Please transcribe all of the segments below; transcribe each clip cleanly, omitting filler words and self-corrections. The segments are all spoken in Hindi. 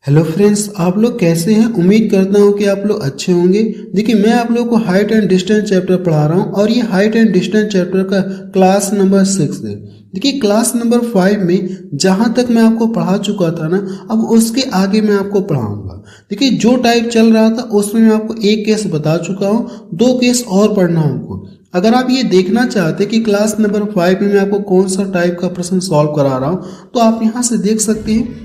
हेलो फ्रेंड्स, आप लोग कैसे हैं। उम्मीद करता हूं कि आप लोग अच्छे होंगे। देखिए, मैं आप लोगों को हाइट एंड डिस्टेंस चैप्टर पढ़ा रहा हूं और ये हाइट एंड डिस्टेंस चैप्टर का क्लास नंबर 6 है। देखिए, क्लास नंबर 5 में जहां तक मैं आपको पढ़ा चुका था ना, अब उसके आगे मैं आपको पढ़ाऊंगा। देखिए, जो टाइप चल रहा था उसमें मैं आपको एक केस बता चुका हूँ, 2 केस और पढ़ना हमको। अगर आप ये देखना चाहते कि क्लास नंबर 5 में मैं आपको कौन सा टाइप का प्रश्न सॉल्व करा रहा हूँ, तो आप यहाँ से देख सकते हैं।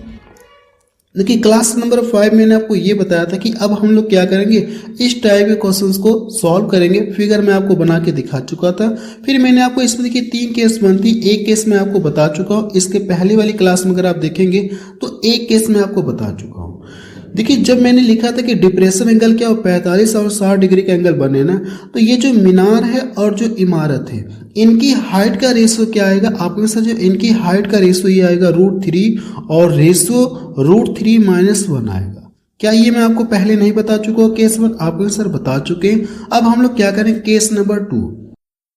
देखिए, क्लास नंबर 5 मैंने आपको ये बताया था कि अब हम लोग क्या करेंगे, इस टाइप के क्वेश्चंस को सॉल्व करेंगे। फिगर मैं आपको बना के दिखा चुका था। फिर मैंने आपको इसमें देखिए 3 केस बनती, एक केस मैं आपको बता चुका हूँ। इसके पहले वाली क्लास में अगर आप देखेंगे तो एक केस मैं आपको बता चुका हूँ। देखिए, जब मैंने लिखा था कि डिप्रेशन एंगल क्या हो, 45 और 60 डिग्री का एंगल बने ना, तो ये जो मीनार है और जो इमारत है, इनकी हाइट का रेशियो क्या आएगा। आप में से जो इनकी हाइट का रेशियो ये आएगा √3 और रेशियो √3-1 आएगा। क्या ये मैं आपको पहले नहीं बता चुका हूँ केस 1? आप सर बता चुके हैं। अब हम लोग क्या करें, केस नंबर 2।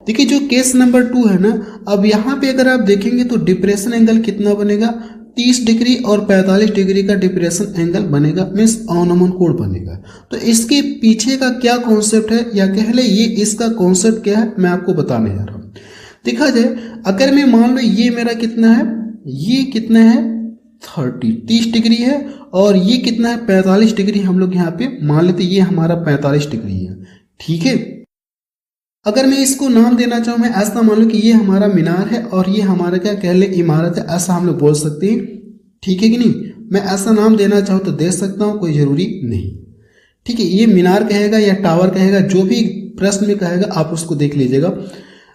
देखिए, जो केस नंबर 2 है ना, अब यहाँ पे अगर आप देखेंगे तो डिप्रेशन एंगल कितना बनेगा, 30 डिग्री और 45 डिग्री का डिप्रेशन एंगल बनेगा, मीन्स अवनमन कोण बनेगा। तो इसके पीछे का क्या कॉन्सेप्ट है, या कह ले ये इसका कॉन्सेप्ट क्या है, मैं आपको बताने जा रहा हूँ। देखा जाए, अगर मैं मान लो ये मेरा कितना है, ये कितना है 30 डिग्री है, और ये कितना है 45 डिग्री। हम लोग यहाँ पे मान लेते ये हमारा 45 डिग्री है, ठीक है। अगर मैं इसको नाम देना चाहूँ, मैं ऐसा मान लूँ कि ये हमारा मीनार है और ये हमारा क्या कह ले इमारत है, ऐसा हम लोग बोल सकते हैं, ठीक है कि नहीं। मैं ऐसा नाम देना चाहूँ तो दे सकता हूँ, कोई ज़रूरी नहीं, ठीक है। ये मीनार कहेगा या टावर कहेगा, जो भी प्रश्न में कहेगा आप उसको देख लीजिएगा।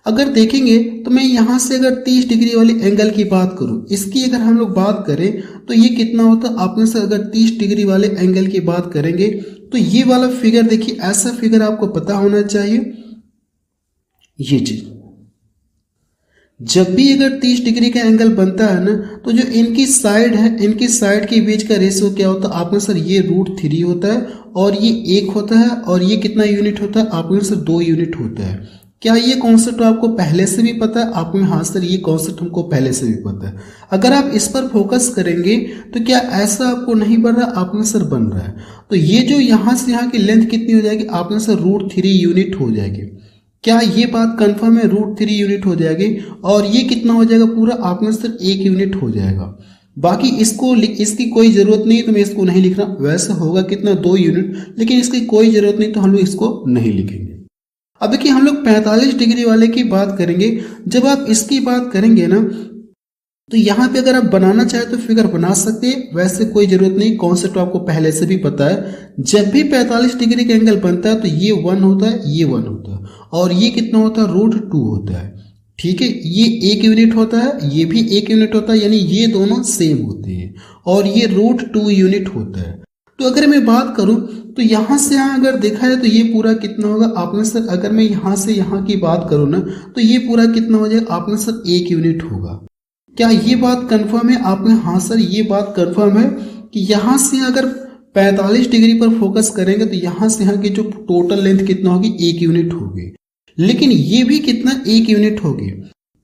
अगर देखेंगे तो मैं यहाँ से अगर 30 डिग्री वाले एंगल की बात करूँ, इसकी अगर हम लोग बात करें तो ये कितना होता है। आप में से अगर 30 डिग्री वाले एंगल की बात करेंगे तो ये वाला फिगर देखिए, ऐसा फिगर आपको पता होना चाहिए। ये चीज जब भी अगर 30 डिग्री का एंगल बनता है ना, तो जो इनकी साइड है, इनकी साइड के बीच का रेशियो क्या होता है। आप में सर ये √3 होता है और ये 1 होता है, और ये कितना यूनिट होता है, आप में सर 2 यूनिट होता है। क्या ये कॉन्सेप्ट आपको पहले से भी पता है? आप में हाँ सर, ये कॉन्सेप्ट हमको पहले से भी पता है। अगर आप इस पर फोकस करेंगे तो क्या ऐसा आपको नहीं बन रहा, आप में सर बन रहा है। तो ये जो यहाँ से यहाँ की लेंथ कितनी हो जाएगी, आप में सर √3 यूनिट हो जाएगी। क्या ये बात कंफर्म है, √3 यूनिट हो जाएगी। और ये कितना हो जाएगा पूरा, आप में सिर्फ 1 यूनिट हो जाएगा। बाकी इसकी कोई जरूरत नहीं, तो मैं इसको नहीं लिख रहा। वैसे होगा कितना, 2 यूनिट, लेकिन इसकी कोई जरूरत नहीं, तो हम लोग इसको नहीं लिखेंगे। अब देखिए, हम लोग 45 डिग्री वाले की बात करेंगे। जब आप इसकी बात करेंगे ना, तो यहाँ पे अगर आप बनाना चाहे तो फिगर बना सकते हैं, वैसे कोई जरूरत नहीं, कॉन्सेप्ट आपको पहले से भी पता है। जब भी 45 डिग्री का एंगल बनता है तो ये 1 होता है, ये 1 होता है, और ये कितना होता है, √2 होता है, ठीक है। ये 1 यूनिट होता है, ये भी 1 यूनिट होता है, यानी ये दोनों सेम होते हैं, और ये √2 यूनिट होता है। तो अगर मैं बात करूं तो यहां से यहां अगर देखा है तो ये पूरा कितना होगा, आपने सर अगर मैं यहां से यहां की बात करूं ना, तो ये पूरा कितना हो जाएगा, आपने सर 1 यूनिट होगा। क्या ये बात कंफर्म है? आपने हाँ सर, ये बात कंफर्म है कि यहाँ से अगर 45 डिग्री पर फोकस करेंगे तो यहाँ से यहाँ की जो टोटल लेंथ कितना होगी, 1 यूनिट होगी। लेकिन ये भी कितना, 1 यूनिट होगी,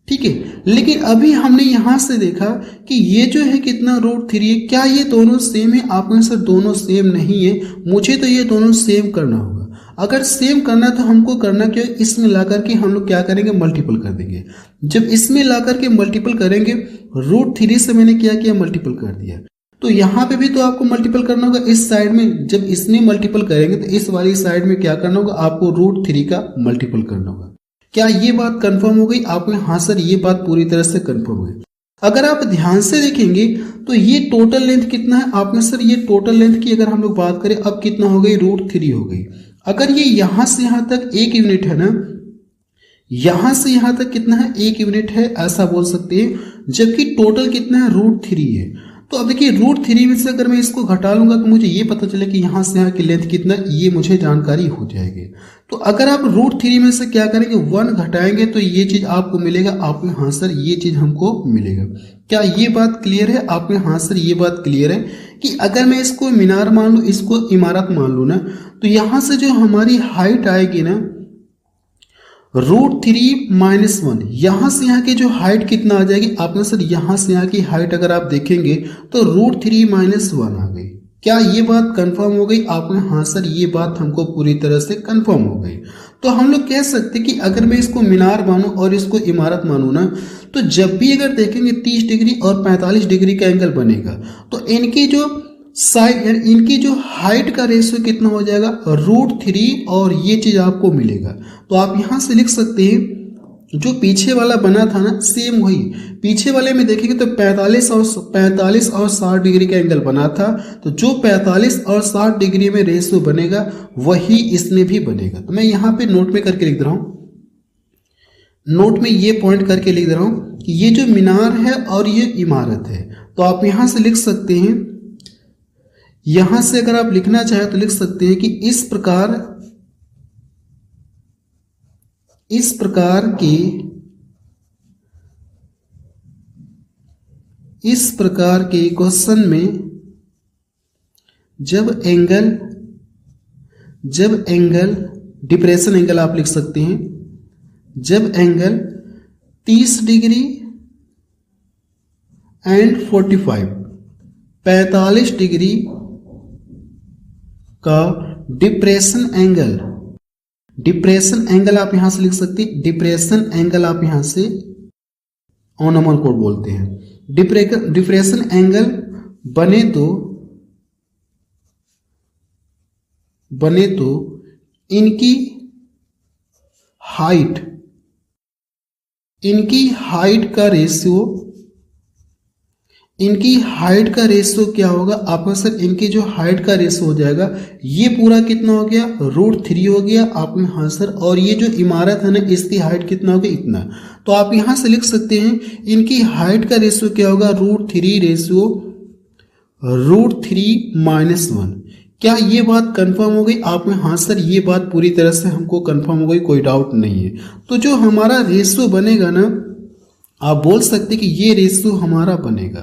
ठीक है। लेकिन अभी हमने यहाँ से देखा कि ये जो है कितना, √3 है। क्या ये दोनों सेम है? आपने सर दोनों सेम नहीं है, मुझे तो ये दोनों सेम करना होगा। अगर सेम करना तो हमको करना क्या, इसमें ला करके हम लोग क्या करेंगे, मल्टीपल कर देंगे। जब इसमें ला करके मल्टीपल करेंगे, √3 से मैंने क्या किया, मल्टीपल कर दिया। तो यहाँ पे भी तो आपको मल्टीपल करना होगा इस साइड में। जब इसमें मल्टीपल करेंगे तो इस वाली साइड में क्या करना होगा, आपको √3 का मल्टीपल करना होगा। क्या ये बात कंफर्म हो गई? आप में हाँ सर, ये बात पूरी तरह से कंफर्म हो गई। अगर आप ध्यान से देखेंगे तो ये टोटल लेंथ कितना है, आप में सर ये टोटल लेंथ की अगर हम लोग बात करें, अब कितना हो गई, √3 हो गई। अगर ये यहां से यहां तक 1 यूनिट है ना, यहां से यहां तक कितना है, 1 यूनिट है, ऐसा बोल सकते हैं। जबकि टोटल कितना है, √3 है। तो अब देखिए, √3 में से अगर मैं इसको घटा लूंगा तो मुझे ये पता चले कि यहां से यहां की लेंथ कितना, ये मुझे जानकारी हो जाएगी। तो अगर आप √3 में से क्या करेंगे, 1 घटाएंगे तो ये चीज आपको मिलेगा। आप में हाँ सर, ये चीज हमको मिलेगा। क्या ये बात क्लियर है? आप में हाँ सर, ये बात क्लियर है कि अगर मैं इसको मीनार मान लूं, इसको इमारत मान लूं ना, तो यहां से जो हमारी हाइट आएगी ना, √3-1, यहां से यहाँ की जो हाइट कितना आ जाएगी, आपने सर यहां से यहाँ की हाइट अगर आप देखेंगे तो √3-1 आ गई, क्या ये बात कंफर्म हो गई? आपने हाँ सर ये बात हमको पूरी तरह से कंफर्म हो गई। तो हम लोग कह सकते कि अगर मैं इसको मीनार मानूं और इसको इमारत मानूं ना, तो जब भी अगर देखेंगे 30 डिग्री और 45 डिग्री का एंगल बनेगा तो इनकी जो साइड, इनकी जो हाइट का रेशियो कितना हो जाएगा, √3, और ये चीज आपको मिलेगा। तो आप यहां से लिख सकते हैं जो पीछे वाला बना था ना, सेम वही पीछे वाले में देखेंगे तो 45 और 60 डिग्री का एंगल बना था, तो जो 45 और 60 डिग्री में रेशियो बनेगा वही इसमें भी बनेगा। तो मैं यहाँ पे नोट में करके लिख दे रहा हूँ, नोट में ये पॉइंट करके लिख दे रहा हूँ कि ये जो मीनार है और ये इमारत है। तो आप यहां से लिख सकते हैं, यहां से अगर आप लिखना चाहें तो लिख सकते हैं कि इस प्रकार के क्वेश्चन में जब एंगल डिप्रेशन एंगल आप लिख सकते हैं, जब एंगल 30 डिग्री एंड 45 डिग्री का डिप्रेशन एंगल आप यहां से लिख सकते हैं। डिप्रेशन एंगल आप यहां से ऑनोमल कोड बोलते हैं। डिप्रेशन एंगल बने तो इनकी हाइट का रेशियो क्या होगा आपका सर? इनकी जो हाइट का रेशियो हो जाएगा ये पूरा कितना हो गया, √3 हो गया आपने। हाँ सर, और ये जो इमारत है ना इसकी हाइट कितना होगा, इतना। तो आप यहां से लिख सकते हैं इनकी हाइट का रेशियो क्या होगा, √3 -1। क्या ये बात कंफर्म हो गई आप में? हाँ सर ये बात पूरी तरह से हमको कंफर्म हो गई, कोई डाउट नहीं है। तो जो हमारा रेशियो बनेगा ना, आप बोल सकते कि ये रेशियो हमारा बनेगा,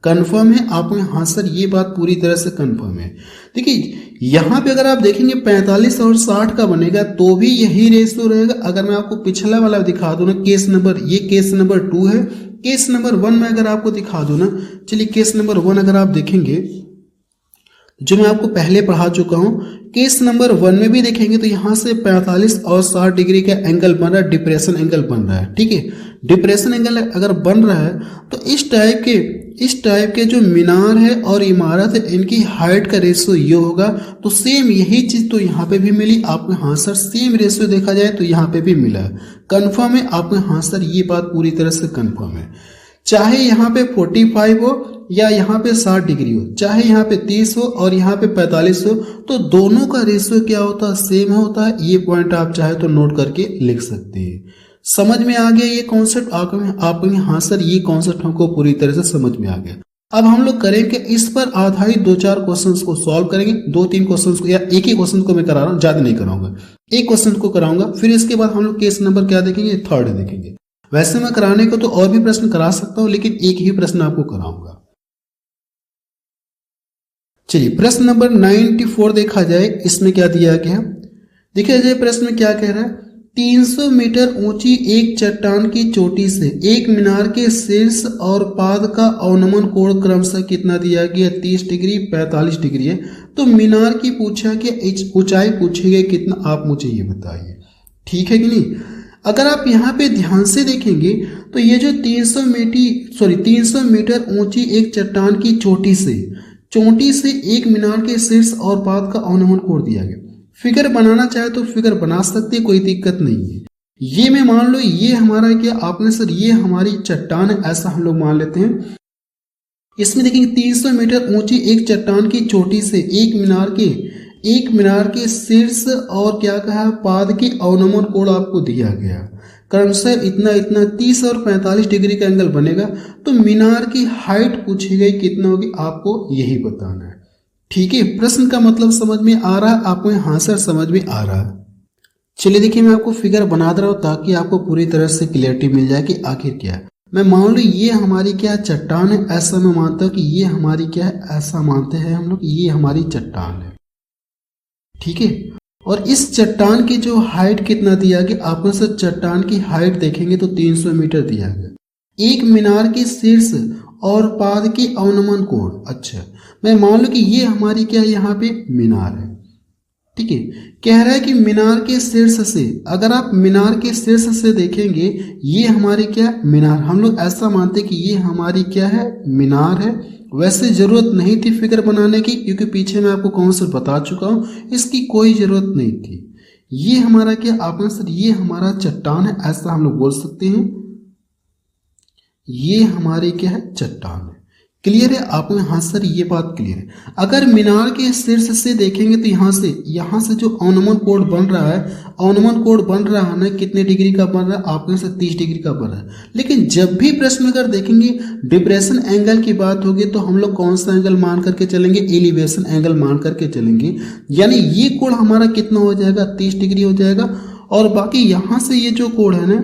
कंफर्म है आप में? हाँ सर ये बात पूरी तरह से कंफर्म है। देखिए यहां पे अगर आप देखेंगे 45 और 60 का बनेगा तो भी यही रेशियो रहेगा। अगर मैं आपको पिछला वाला दिखा दूं ना, केस नंबर 2 है। केस नंबर 1 में अगर आपको दिखा दूं ना, चलिए केस नंबर 1 अगर आप देखेंगे जो मैं आपको पहले पढ़ा चुका हूं, केस नंबर 1 में भी देखेंगे तो यहां से 45 और 60 डिग्री का एंगल बन रहा है, डिप्रेशन एंगल बन रहा है। ठीक है, डिप्रेशन एंगल अगर बन रहा है तो इस टाइप के जो मीनार है और इमारत है इनकी हाइट का रेशियो ये होगा। तो सेम यही चीज तो यहाँ पे भी मिली आपने। हाँ सर सेम रेशियो देखा जाए तो यहाँ पे भी मिला है, कंफर्म है आपने? हाँ सर ये बात पूरी तरह से कंफर्म है। चाहे यहाँ पे 45 हो या यहाँ पे 60 डिग्री हो, चाहे यहाँ पे 30 हो और यहाँ पे 45 हो, तो दोनों का रेशियो क्या होता है, सेम होता है। ये पॉइंट आप चाहे तो नोट करके लिख सकते हैं। समझ में आ गया ये कॉन्सेप्ट आपको? हाँ सर ये कॉन्सेप्ट हमको पूरी तरह से समझ में आ गया। अब हम लोग करेंगे इस पर आधारित 2-4 क्वेश्चंस को सॉल्व करेंगे। 2-3 क्वेश्चंस को, या एक ही क्वेश्चन को मैं करा रहा हूँ, ज्यादा नहीं कराऊंगा, एक क्वेश्चन को कराऊंगा। फिर इसके बाद हम लोग केस नंबर क्या देखेंगे, 3rd देखेंगे। वैसे मैं कराने को तो और भी प्रश्न करा सकता हूं, लेकिन एक ही प्रश्न आपको कराऊंगा। चलिए प्रश्न नंबर 94 देखा जाए, इसमें क्या दिया गया देखिए जाए। प्रश्न में क्या कह रहा है, 300 मीटर ऊंची एक चट्टान की चोटी से एक मीनार के शीर्ष और पाद का अवनमन कोण क्रमशः कितना दिया गया, 30 डिग्री 45 डिग्री है। तो मीनार की पूछा कि ऊंचाई पूछी गई कितना, आप मुझे ये बताइए, ठीक है कि नहीं। अगर आप यहाँ पे ध्यान से देखेंगे तो ये जो 300 मीटर ऊंची एक चट्टान की चोटी से एक मीनार के शीर्ष और पाद का अवनमन कोण दिया गया। फिगर बनाना चाहे तो फिगर बना सकते हैं, कोई दिक्कत नहीं है। ये मैं मान लो ये हमारा क्या, आपने सर ये हमारी चट्टान है ऐसा हम लोग मान लेते हैं। इसमें देखेंगे 300 मीटर ऊंची एक चट्टान की चोटी से एक मीनार के शीर्ष और क्या कहा, पाद के अवनमन कोण आपको दिया गया। क्रमशः इतना 30 और 45 डिग्री का एंगल बनेगा। तो मीनार की हाइट पूछी गई कितना होगी, आपको यही बताना है। ठीक है, प्रश्न का मतलब समझ में आ रहा है आपको? हाँ सर समझ में आ रहा है। चलिए देखिए मैं आपको फिगर बना दे रहा हूं ताकि आपको पूरी तरह से क्लियरिटी मिल जाए कि आखिर क्या है। मैं मान लो ये हमारी क्या चट्टान है, ऐसा मैं मानता हूं कि ये हमारी क्या है, ऐसा मानते हैं हम लोग ये हमारी चट्टान है। ठीक है, और इस चट्टान की जो हाइट कितना दिया गया, आपको सर चट्टान की हाइट देखेंगे तो 300 मीटर दिया गया। एक मीनार के शीर्ष और पाद के अवनमन कोण, अच्छा मैं मान लूँ कि ये हमारी क्या है, यहाँ पे मीनार है, ठीक है। कह रहा है कि मीनार के शीर्ष से, अगर आप मीनार के शीर्ष से देखेंगे ये हमारी क्या मीनार, हम लोग ऐसा मानते कि ये हमारी क्या है, मीनार है। वैसे जरूरत नहीं थी फिगर बनाने की, क्योंकि पीछे मैं आपको कॉन्सेप्ट बता चुका हूं, इसकी कोई जरूरत नहीं थी। ये हमारा क्या, आपने सर ये हमारा चट्टान है, ऐसा हम लोग बोल सकते हैं। ये हमारी क्या है, चट्टान है। क्लियर है आपको? हाँ सर ये बात क्लियर है। अगर मीनार के शीर्ष से देखेंगे तो यहाँ से जो अनुमान कोण बन रहा है, अनुमान कोण बन रहा है ना, कितने डिग्री का बन रहा है, आपके से 30 डिग्री का बन रहा है। लेकिन जब भी प्रश्न अगर देखेंगे डिप्रेशन एंगल की बात होगी तो हम लोग कौन सा एंगल मान करके चलेंगे, एलिवेशन एंगल मान करके चलेंगे। यानी ये कोण हमारा कितना हो जाएगा, 30 डिग्री हो जाएगा। और बाकी यहाँ से ये जो कोण है ना,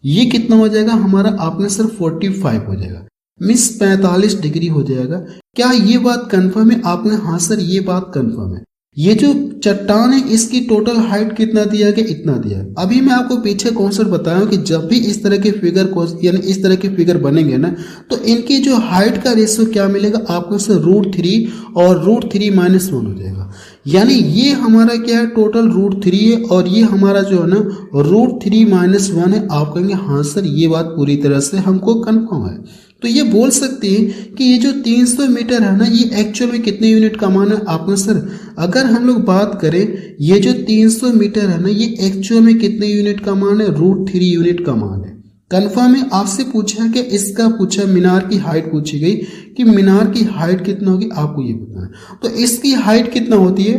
ये कितना हो जाएगा हमारा, आपने सिर्फ 45 हो जाएगा, मीन्स 45 डिग्री हो जाएगा। क्या ये बात कंफर्म है? आपने हाँ सर ये बात कंफर्म है। ये जो चट्टान है इसकी टोटल हाइट कितना दिया गया, इतना दिया है। अभी मैं आपको पीछे कॉन्सेप्ट बताया कि जब भी इस तरह के फिगर को, यानी इस तरह के फिगर बनेंगे ना, तो इनकी जो हाइट का रेशियो क्या मिलेगा आपको, से √3 और √3 - 1 हो जाएगा। यानी ये हमारा क्या है, टोटल √3 है और ये हमारा जो है ना √3 - 1 है। आप कहेंगे हाँ सर ये बात पूरी तरह से हमको कंफर्म है। तो ये बोल सकते हैं कि ये जो 300 मीटर है ना, ये एक्चुअल में कितने यूनिट का मान है। आपने सर अगर हम लोग बात करें ये जो 300 मीटर है ना, ये एक्चुअल में कितने यूनिट का मान है, √3 यूनिट का मान है। कंफर्म है? आपसे पूछा कि इसका पूछा, मीनार की हाइट पूछी गई कि मीनार की हाइट कितना होगी, आपको ये बताना। तो इसकी हाइट कितना होती है,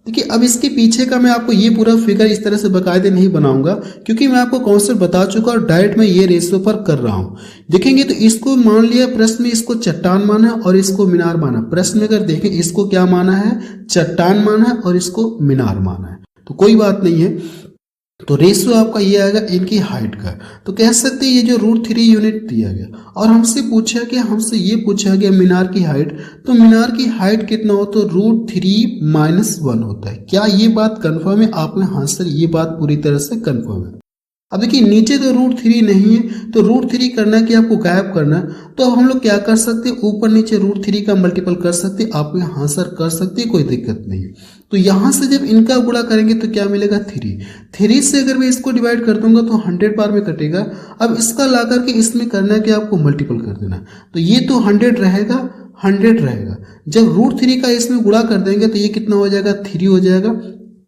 देखिए अब इसके पीछे का मैं आपको ये पूरा फिगर इस तरह से बाकायदे नहीं बनाऊंगा, क्योंकि मैं आपको कॉन्सेप्ट बता चुका और डायरेक्ट मैं ये रेशियो पर कर रहा हूं। देखेंगे तो इसको मान लिया प्रश्न में, इसको चट्टान माना और इसको मीनार माना। प्रश्न में अगर देखें इसको क्या माना है, चट्टान माना है और इसको मीनार माना है, तो कोई बात नहीं है। तो रेशियो आपका ये आएगा इनकी हाइट का। तो कह सकते हैं ये जो √3 यूनिट दिया गया, और हमसे ये पूछा गया मीनार की हाइट, तो मीनार की हाइट कितना हो, तो √3 - 1 होता है। क्या ये बात कंफर्म है? आपने हाँ सर ये बात पूरी तरह से कंफर्म है। अब देखिए नीचे तो √3 नहीं है, तो √3 करना कि आपको गायब करना, तो हम लोग क्या कर सकते हैं, ऊपर नीचे √3 का मल्टीपल कर सकते हैं। आप हाँ सर कर सकते हैं, कोई दिक्कत नहीं है। तो यहाँ से जब इनका गुणा करेंगे तो क्या मिलेगा, 3 से अगर मैं इसको डिवाइड कर दूंगा तो 100 बार में कटेगा। अब इसका ला करके इसमें करना है कि आपको मल्टीपल कर देना, तो ये तो 100 रहेगा, 100 रहेगा। जब √3 का इसमें गुणा कर देंगे तो ये कितना हो जाएगा, 3 हो जाएगा,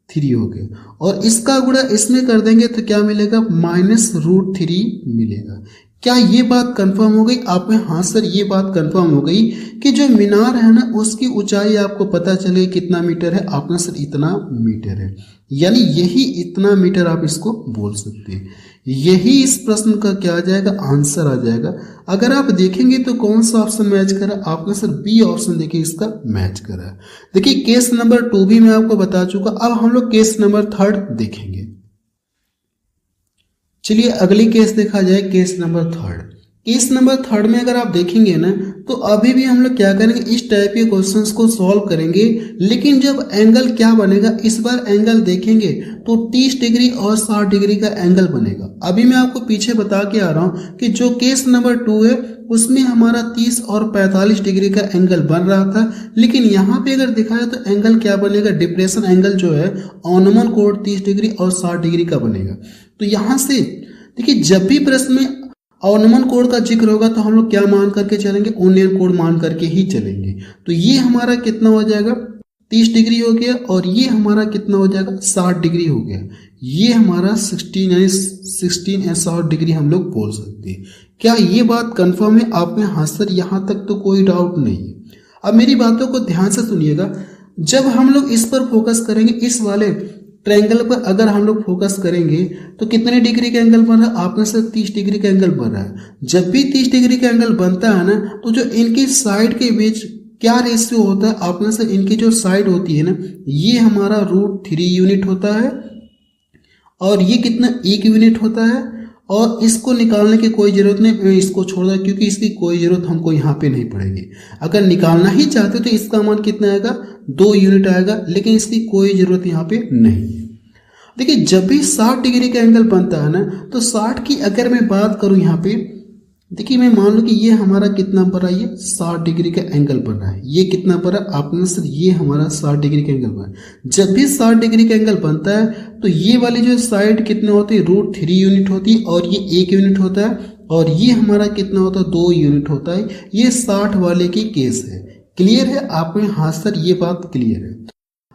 3 हो गया। और इसका गुणा इसमें कर देंगे तो क्या मिलेगा, -√3 मिलेगा। क्या ये बात कंफर्म हो गई? आप में हाँ सर ये बात कंफर्म हो गई कि जो मीनार है ना उसकी ऊंचाई आपको पता चले कितना मीटर है, आपने सर इतना मीटर है। यानी यही इतना मीटर आप इसको बोल सकते हैं। यही इस प्रश्न का क्या आ जाएगा, आंसर आ जाएगा। अगर आप देखेंगे तो कौन सा ऑप्शन मैच करा, आपने सर बी ऑप्शन देखिए इसका मैच करा। देखिए केस नंबर 2 भी मैं आपको बता चुका। अब हम लोग केस नंबर 3 देखेंगे। चलिए अगली केस देखा जाए, केस नंबर 3। केस नंबर 3 में अगर आप देखेंगे ना, तो अभी भी हम लोग क्या करेंगे, इस टाइप के क्वेश्चंस को सॉल्व करेंगे। लेकिन जब एंगल क्या बनेगा, इस बार एंगल देखेंगे तो 30 डिग्री और 60 डिग्री का एंगल बनेगा। अभी मैं आपको पीछे बता के आ रहा हूं कि जो केस नंबर 2 है उसमें हमारा 30 और 45 डिग्री का एंगल बन रहा था। लेकिन यहाँ पे अगर दिखाया तो एंगल क्या बनेगा, डिप्रेशन एंगल जो है अनुमान कोण 30 डिग्री और 60 डिग्री का बनेगा। तो यहाँ से देखिए जब भी प्रश्न में अनुमान कोण का जिक्र होगा तो हम लोग क्या मान करके चलेंगे, अनुमान कोण मान करके ही चलेंगे। तो ये हमारा कितना हो जाएगा, 30 डिग्री हो गया, और ये हमारा कितना हो जाएगा, 60 डिग्री हो गया। ये हमारा 16 या 60 डिग्री हम लोग बोल सकते हैं। क्या ये बात कंफर्म है? आप में हाँ सर यहाँ तक तो कोई डाउट नहीं है। अब मेरी बातों को ध्यान से सुनिएगा। जब हम लोग इस पर फोकस करेंगे, इस वाले ट्रायंगल पर अगर हम लोग फोकस करेंगे तो कितने डिग्री का एंगल बन रहा है, आपने से 30 डिग्री का एंगल बन रहा है। जब भी 30 डिग्री का एंगल बनता है ना, तो जो इनकी साइड के बीच क्या रेशियो होता है, आपने से इनकी जो साइड होती है ना, ये हमारा √3 यूनिट होता है, और ये कितना 1 यूनिट होता है। और इसको निकालने की कोई जरूरत नहीं, मैं इसको छोड़ दूं क्योंकि इसकी कोई जरूरत हमको यहाँ पे नहीं पड़ेगी। अगर निकालना ही चाहते तो इसका मान कितना आएगा, 2 यूनिट आएगा, लेकिन इसकी कोई जरूरत यहाँ पे नहीं है। देखिए जब भी 60 डिग्री का एंगल बनता है ना, तो 60 की अगर मैं बात करूं यहाँ पे, देखिए मैं मान लूँ कि ये हमारा कितना बन रहा है, ये 60 डिग्री का एंगल बन रहा है। ये कितना बन रहा है आपने सर, ये हमारा 60 डिग्री का एंगल बना है। जब भी 60 डिग्री का एंगल बनता है तो ये वाली जो साइड कितने होती है, √3 यूनिट होती है, और ये 1 यूनिट होता है, और ये हमारा कितना होता है, 2 यूनिट होता है। ये 60 वाले की केस है। क्लियर है आप में? हाँ सर ये बात क्लियर है।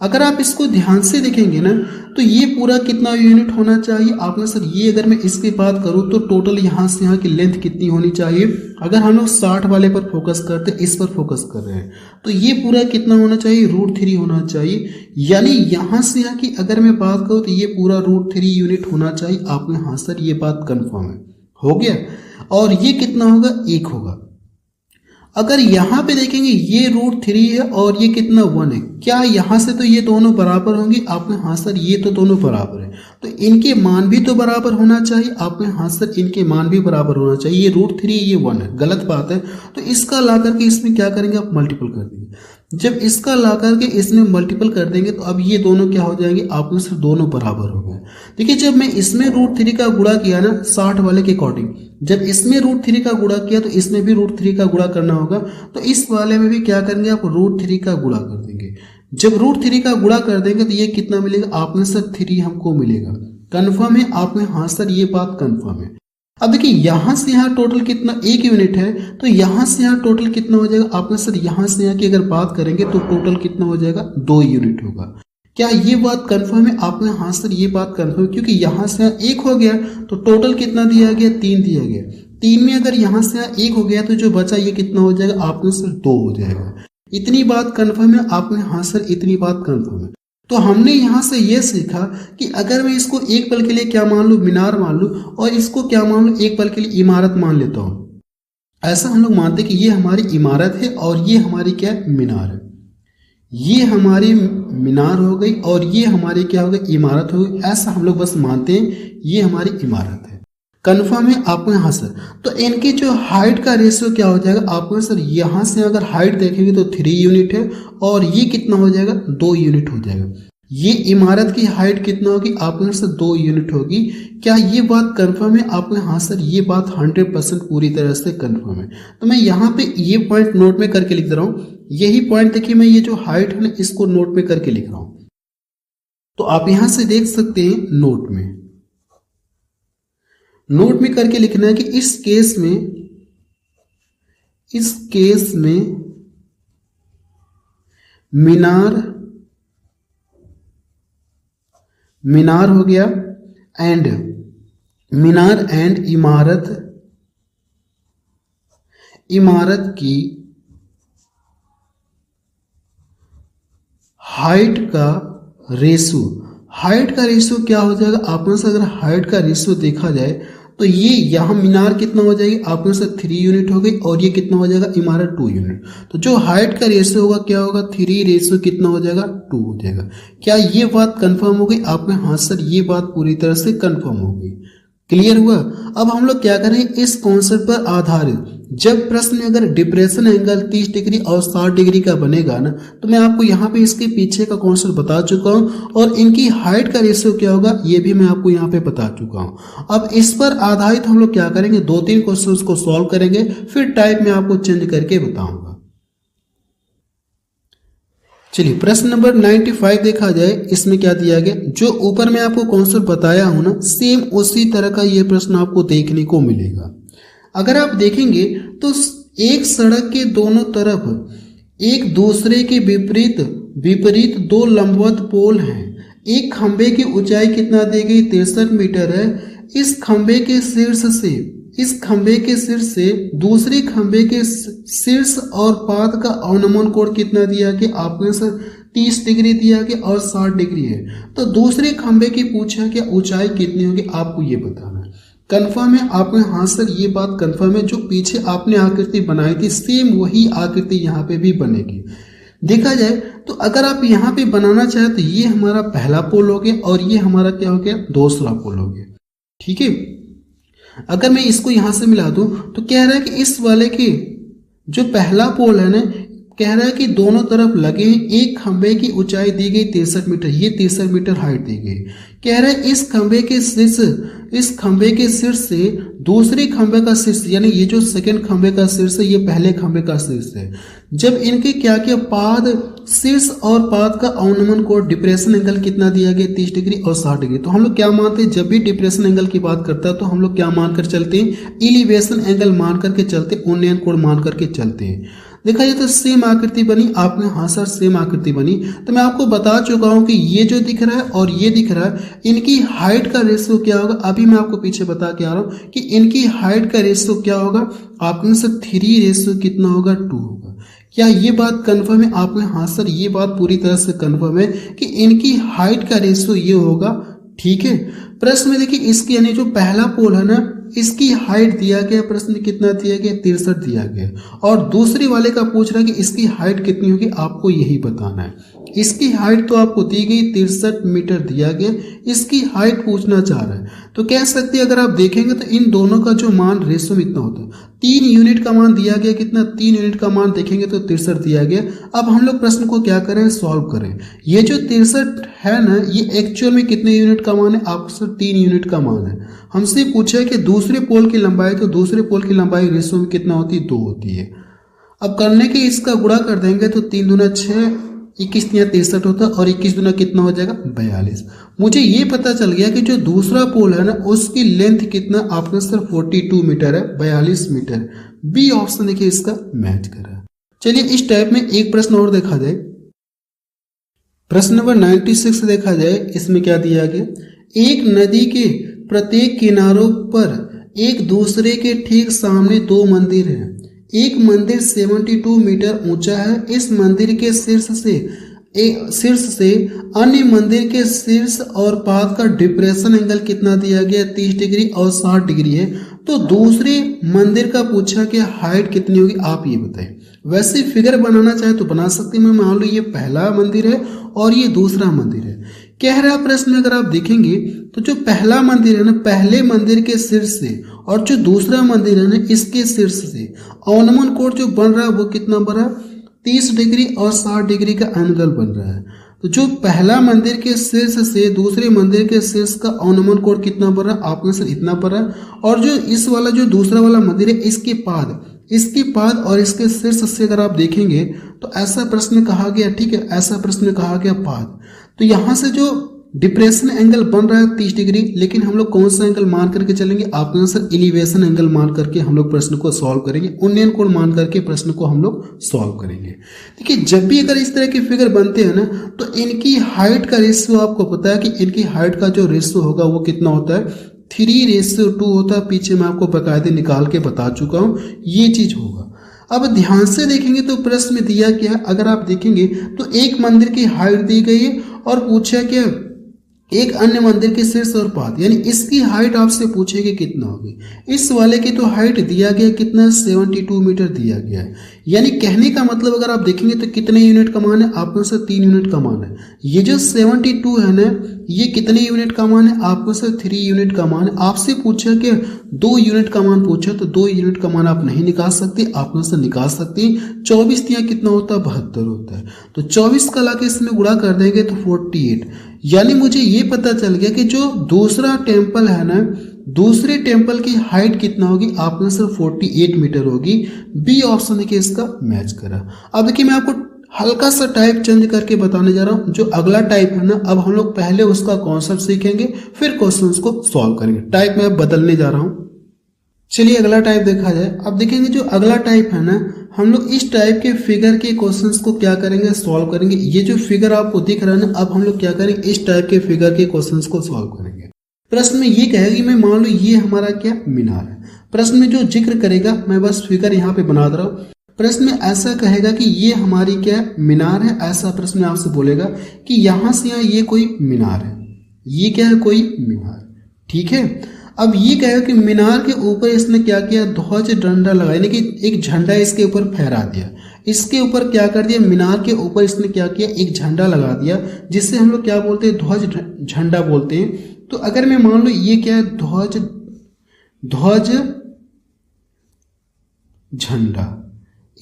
अगर आप इसको ध्यान से देखेंगे ना तो ये पूरा कितना यूनिट होना चाहिए आपने सर, ये अगर मैं इसकी बात करूँ तो टोटल यहाँ से यहाँ की लेंथ कितनी होनी चाहिए। अगर हम लोग 60 वाले पर फोकस करते, इस पर फोकस कर रहे हैं, तो ये पूरा कितना होना चाहिए, √3 होना चाहिए। यानी यहाँ से यहाँ की अगर मैं बात करूँ तो ये पूरा √3 यूनिट होना चाहिए। आपने हाँ सर ये बात कन्फर्म है, हो गया। और ये कितना होगा, 1 होगा। अगर यहाँ पे देखेंगे ये √3 है और ये कितना 1 है, क्या यहाँ से तो ये दोनों बराबर होंगे? आपने हाँ सर ये तो दोनों बराबर है, तो इनके मान भी तो बराबर होना चाहिए। आपने हाँ सर इनके मान भी बराबर होना चाहिए। ये √3 ये 1 है, गलत बात है। तो इसका ला करके इसमें क्या करेंगे, आप मल्टीपल कर देंगे। जब इसका ला करके इसमें मल्टीपल कर देंगे तो अब ये दोनों क्या हो जाएंगे, आपने सर दोनों बराबर हो गए। देखिए जब मैं इसमें √3 का गुणा किया ना 60 वाले के अकॉर्डिंग, जब इसमें √3 का गुणा किया तो इसमें भी √3 का गुणा करना होगा। तो इस वाले में भी क्या करेंगे, आप √3 का गुणा कर देंगे। जब √3 का गुणा कर देंगे तो ये कितना मिलेगा, आपने सर 3 हमको मिलेगा। कन्फर्म है आपने? हाँ सर ये बात कन्फर्म है। अब देखिए यहाँ से यहाँ टोटल कितना, 1 यूनिट है, तो यहाँ से यहाँ टोटल कितना हो जाएगा आपने सर, यहाँ से यहाँ की अगर बात करेंगे तो टोटल कितना हो जाएगा, 2 यूनिट होगा। क्या ये बात कंफर्म है आपने? हाँ सर ये बात कंफर्म, क्योंकि यहाँ से यहाँ 1 हो गया तो टोटल कितना दिया गया, 3 दिया गया। 3 में अगर यहाँ से यहाँ 1 हो गया तो जो बचा ये कितना हो जाएगा आपने सर, 2 हो जाएगा। इतनी बात कंफर्म है आपने? हाँ सर इतनी बात कंफर्म है। तो हमने यहाँ से ये सीखा कि अगर मैं इसको एक पल के लिए क्या मान लूँ, मीनार मान लूँ, और इसको क्या मान लूँ, एक पल के लिए इमारत मान लेता हूँ। ऐसा हम लोग मानते कि ये हमारी इमारत है और ये हमारी क्या है, मीनार है। ये हमारी मीनार हो गई और ये हमारी क्या हो गई, इमारत हो गई। ऐसा हम लोग बस मानते हैं ये हमारी इमारत है। कन्फर्म है आपको? यहाँ सर तो इनकी जो हाइट का रेशियो क्या हो जाएगा आपको सर, यहाँ से अगर हाइट देखेंगे तो 3 यूनिट है और ये कितना हो जाएगा, 2 यूनिट हो जाएगा। ये इमारत की हाइट कितना होगी आपको सर, 2 यूनिट होगी। क्या ये बात कंफर्म है आपको? हाँ सर ये बात 100% पूरी तरह से कंफर्म है। तो मैं यहाँ पे ये पॉइंट नोट में करके लिख रहा हूँ। यही पॉइंट देखिए, मैं ये जो हाइट है ना इसको नोट में करके लिख रहा हूँ। तो आप यहां से देख सकते हैं नोट में करके लिखना है कि इस केस में मीनार हो गया एंड इमारत की हाइट का रेशियो क्या हो जाएगा आपने से, अगर हाइट का रेशियो देखा जाए तो ये यहाँ मीनार कितना हो जाएगी आपने से, 3 यूनिट हो गई और ये कितना हो जाएगा, इमारत 2 यूनिट। तो जो हाइट का रेशियो होगा क्या होगा, 3 रेशियो कितना हो जाएगा, 2 हो जाएगा। क्या ये बात कंफर्म हो गई आपने? हाँ सर ये बात पूरी तरह से कंफर्म हो गई। क्लियर हुआ? अब हम लोग क्या करें, इस कॉन्सेप्ट पर आधारित जब प्रश्न में अगर डिप्रेशन एंगल 30 डिग्री और 60 डिग्री का बनेगा ना, तो मैं आपको यहाँ पे इसके पीछे का कॉन्सेप्ट बता चुका हूँ और इनकी हाइट का रेशियो क्या होगा ये भी मैं आपको यहाँ पे बता चुका हूँ। अब इस पर आधारित हम लोग क्या करेंगे, 2-3 क्वेश्चंस को सॉल्व करेंगे, फिर टाइप में आपको चेंज करके बताऊंगा। चलिए प्रश्न नंबर 95 देखा जाए, इसमें क्या दिया गया, जो ऊपर मैं आपको कॉन्सेप्ट बताया हूं ना सेम उसी तरह का ये प्रश्न आपको देखने को मिलेगा। अगर आप देखेंगे तो एक सड़क के दोनों तरफ एक दूसरे के विपरीत 2 लंबवत पोल हैं। एक खंबे की ऊंचाई कितना दी गई, 63 मीटर है। इस खंबे के शीर्ष से दूसरे खंबे के शीर्ष और पाद का अनुमान कोण कितना दिया गया आपको सर, 30 डिग्री दिया गया और 60 डिग्री है। तो दूसरे खंबे की पूछा कि ऊंचाई कितनी होगी आपको ये बताना है। कंफर्म है आपने? हाँ सर ये बात कंफर्म है। जो पीछे आपने आकृति बनाई थी सेम वही आकृति यहाँ पे भी बनेगी। देखा जाए तो अगर आप यहाँ पे बनाना चाहे तो ये हमारा पहला पोल हो गया और ये हमारा क्या हो गया, दूसरा पोल हो गया। ठीक है, अगर मैं इसको यहां से मिला दूं तो कह रहा है कि इस वाले के जो पहला पोल है ना कह रहा है कि दोनों तरफ लगे हैं, एक खंबे की ऊंचाई दी गई 63 मीटर, ये 63 मीटर हाइट दी गई। कह रहा है इस खंबे के शीर्ष से दूसरे खंबे का शीर्ष, यानी ये जो सेकंड खंबे का शीर्ष है ये पहले खंबे का शीर्ष है, जब इनके क्या किया पाद, शीर्ष और पाद का अवनमन कोण डिप्रेशन एंगल कितना दिया गया 30 डिग्री और 60 डिग्री। तो हम लोग क्या मानते हैं, जब भी डिप्रेशन एंगल की बात करता है तो हम लोग क्या मानकर चलते हैं, एलिवेशन एंगल मान करके चलते, उन्नयन कोण मान करके चलते हैं। देखा जाए तो सेम आकृति बनी, आपने हाँ सर सेम आकृति बनी। तो मैं आपको बता चुका हूं कि ये जो दिख रहा है और ये दिख रहा है, इनकी हाइट का रेशियो क्या होगा, अभी मैं आपको पीछे बता के आ रहा हूं कि इनकी हाइट का रेशियो क्या होगा। आपके सर 3 रेशियो कितना होगा, 2 होगा। क्या ये बात कंफर्म है? आपने हाँ सर ये बात पूरी तरह से कंफर्म है कि इनकी हाइट का रेशियो ये होगा। ठीक है, प्रश्न में देखिए इसकी यानी जो पहला पोल है ना, इसकी हाइट दिया गया, प्रश्न में कितना दिया गया 63 दिया गया, और दूसरी वाले का पूछ रहा है कि इसकी हाइट कितनी होगी, आपको यही बताना है। इसकी हाइट तो आपको दी गई 63 मीटर दिया गया, इसकी हाइट पूछना चाह रहा है। तो कह सकते हैं अगर आप देखेंगे तो इन दोनों का जो मान रेशियो इतना होता है, 3 यूनिट का मान दिया गया, कितना 3 यूनिट का मान देखेंगे तो 63 दिया गया। अब हम लोग प्रश्न को क्या करें, सॉल्व करें। ये जो 63 है ना, ये एक्चुअल में कितने यूनिट का मान है, आपको सर 3 यूनिट का मान है। हमसे पूछा है कि दूसरे पोल की लंबाई, तो दूसरे पोल की लंबाई रेशियो में कितना होती है, 2 होती है। अब करने के इसका गुणा कर देंगे तो 3 दूना 6, 21 तिया 63 होता है, और 21 दूना कितना हो जाएगा 42। मुझे ये पता चल गया कि जो दूसरा पोल है ना उसकी लेंथ कितना, आपका सर 42 मीटर है, 42 मीटर। बी ऑप्शन देखिए इसका मैच कर रहा है। चलिए इस टाइप में एक प्रश्न और देखा जाए। प्रश्न नंबर 96 देखा जाए, इसमें क्या दिया गया, एक नदी के प्रत्येक किनारों पर एक दूसरे के ठीक सामने 2 मंदिर हैं। एक मंदिर 72 मीटर ऊंचा है। इस मंदिर के शीर्ष से अन्य मंदिर के शीर्ष और पाद का डिप्रेशन एंगल कितना दिया गया, 30 डिग्री और 60 डिग्री है। तो दूसरे मंदिर का पूछा कि हाइट कितनी होगी, आप ये बताएं। वैसे फिगर बनाना चाहे तो बना सकते हैं। मैं मान लो ये पहला मंदिर है और ये दूसरा मंदिर है। कह रहा प्रश्न में अगर आप देखेंगे तो जो पहला मंदिर है ना, पहले मंदिर के शीर्ष से और जो दूसरा मंदिर है ना इसके शीर्ष से अवनमन कोण जो बन रहा है वो कितना बन रहा है, 30 डिग्री और 60 डिग्री का एंगल बन रहा है। तो जो पहला मंदिर के शीर्ष से दूसरे मंदिर के शीर्ष का अवनमन कोण कितना बन रहा है, आपके सर इतना पड़ रहा है। और जो इस वाला जो दूसरा वाला मंदिर है इसके पाद और इसके शीर्ष से अगर आप देखेंगे तो ऐसा प्रश्न कहा गया, ठीक है, ऐसा प्रश्न कहा गया पाद। तो यहां से जो डिप्रेशन एंगल बन रहा है 30 डिग्री, लेकिन हम लोग कौन सा एंगल मान करके चलेंगे, आपके आंसर एलिवेशन एंगल मान करके हम लोग प्रश्न को सॉल्व करेंगे, उन्नयन कोण मान करके प्रश्न को हम लोग सॉल्व करेंगे। देखिए जब भी अगर इस तरह के फिगर बनते हैं ना तो इनकी हाइट का रेशियो आपको पता है कि इनकी हाइट का जो रेशियो होगा वो कितना होता है, 3:2 होता है। पीछे मैं आपको बाकायदे निकाल के बता चुका हूं, ये चीज होगा। अब ध्यान से देखेंगे तो प्रश्न में दिया क्या है, अगर आप देखेंगे तो एक मंदिर की हाइट दी गई है और पूछा क्या, एक अन्य मंदिर के शीर्ष और पाद, यानी इसकी हाइट आपसे पूछेगी कितना होगी। इस वाले की तो हाइट दिया गया कितना, 72 मीटर दिया गया है। यानी कहने का मतलब अगर आप देखेंगे तो कितने यूनिट का मान है, आपको से 3 यूनिट का मान है। ये जो 72 है ना, ये कितने यूनिट का मान है, आपको से 3 यूनिट का मान है। आपसे पूछा कि 2 यूनिट का मान पूछा, तो 2 यूनिट का मान आप नहीं निकाल सकते, आपको से निकाल सकते हैं। 24 तिया कितना होता है, 72 होता है। तो 24 का लाके इसमें गुणा कर देंगे तो 48। यानी मुझे ये पता चल गया कि जो दूसरा टेम्पल है ना, दूसरे टेम्पल की हाइट कितना होगी, आपने सिर्फ 48 मीटर होगी। बी ऑप्शन देखिए इसका मैच करा। अब देखिए मैं आपको हल्का सा टाइप चेंज करके बताने जा रहा हूं। जो अगला टाइप है ना, अब हम लोग पहले उसका कॉन्सेप्ट सीखेंगे फिर क्वेश्चंस को सॉल्व करेंगे। टाइप में अब बदलने जा रहा हूं। चलिए अगला टाइप देखा जाए। अब देखेंगे जो अगला टाइप है ना, हम लोग इस टाइप के फिगर के क्वेश्चंस को क्या करेंगे, सॉल्व करेंगे। ये जो फिगर आपको दिख रहा है ना, अब हम लोग क्या करेंगे, इस टाइप के फिगर के क्वेश्चंस को सॉल्व करेंगे। प्रश्न में ये कहेगी, मैं मान लो ये हमारा क्या मीनार है। प्रश्न में जो जिक्र करेगा, मैं बस फिगर यहाँ पे बना दे रहा हूँ। प्रश्न में ऐसा कहेगा कि ये हमारी क्या मीनार है, ऐसा प्रश्न में आपसे बोलेगा कि यहां से यहाँ ये कोई मीनार है, ये क्या है, कोई मीनार, ठीक है। अब ये कहेगा कि मीनार के ऊपर इसने क्या किया, ध्वज डंडा लगाया, यानी कि एक झंडा इसके ऊपर फहरा दिया। इसके ऊपर क्या कर दिया, मीनार के ऊपर इसने क्या किया, एक झंडा लगा दिया, जिससे हम लोग क्या बोलते हैं, ध्वज झंडा बोलते हैं। तो अगर मैं मान लो ये क्या है, ध्वज झंडा,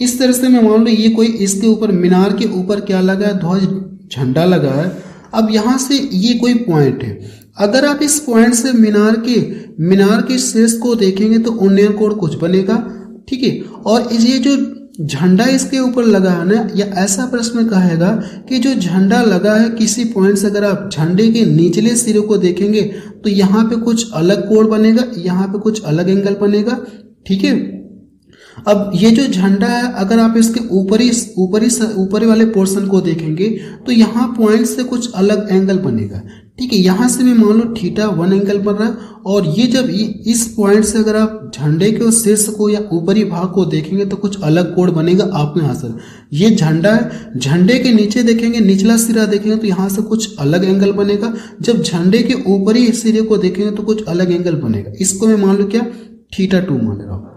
इस तरह से मैं मान लो ये कोई इसके ऊपर मीनार के ऊपर क्या लगा है, ध्वज झंडा लगा है। अब यहाँ से ये कोई पॉइंट है, अगर आप इस पॉइंट से मीनार के शीर्ष को देखेंगे तो उन्नयन कोड कुछ बनेगा, ठीक है। और ये जो झंडा इसके ऊपर लगा है ना, या ऐसा प्रश्न कहेगा कि जो झंडा लगा है किसी पॉइंट से अगर आप झंडे के निचले सिरे को देखेंगे तो यहाँ पे कुछ अलग कोण बनेगा, यहाँ पे कुछ अलग एंगल बनेगा, ठीक है। अब ये जो झंडा है अगर आप इसके ऊपरी वाले पोर्शन को देखेंगे तो यहाँ पॉइंट से कुछ अलग एंगल बनेगा, ठीक है। यहाँ से भी मान लो θ1 एंगल बन रहा है, और ये जब इस पॉइंट से अगर आप झंडे के शीर्ष को या ऊपरी भाग को देखेंगे तो कुछ अलग कोण बनेगा आपके यहाँ से। ये झंडा है, झंडे के नीचे देखेंगे, निचला सिरा देखेंगे तो यहाँ से कुछ अलग एंगल बनेगा, जब झंडे के ऊपरी सिरे को देखेंगे तो कुछ अलग एंगल बनेगा। इसको मैं मान लो क्या θ2 मान रहा हूँ,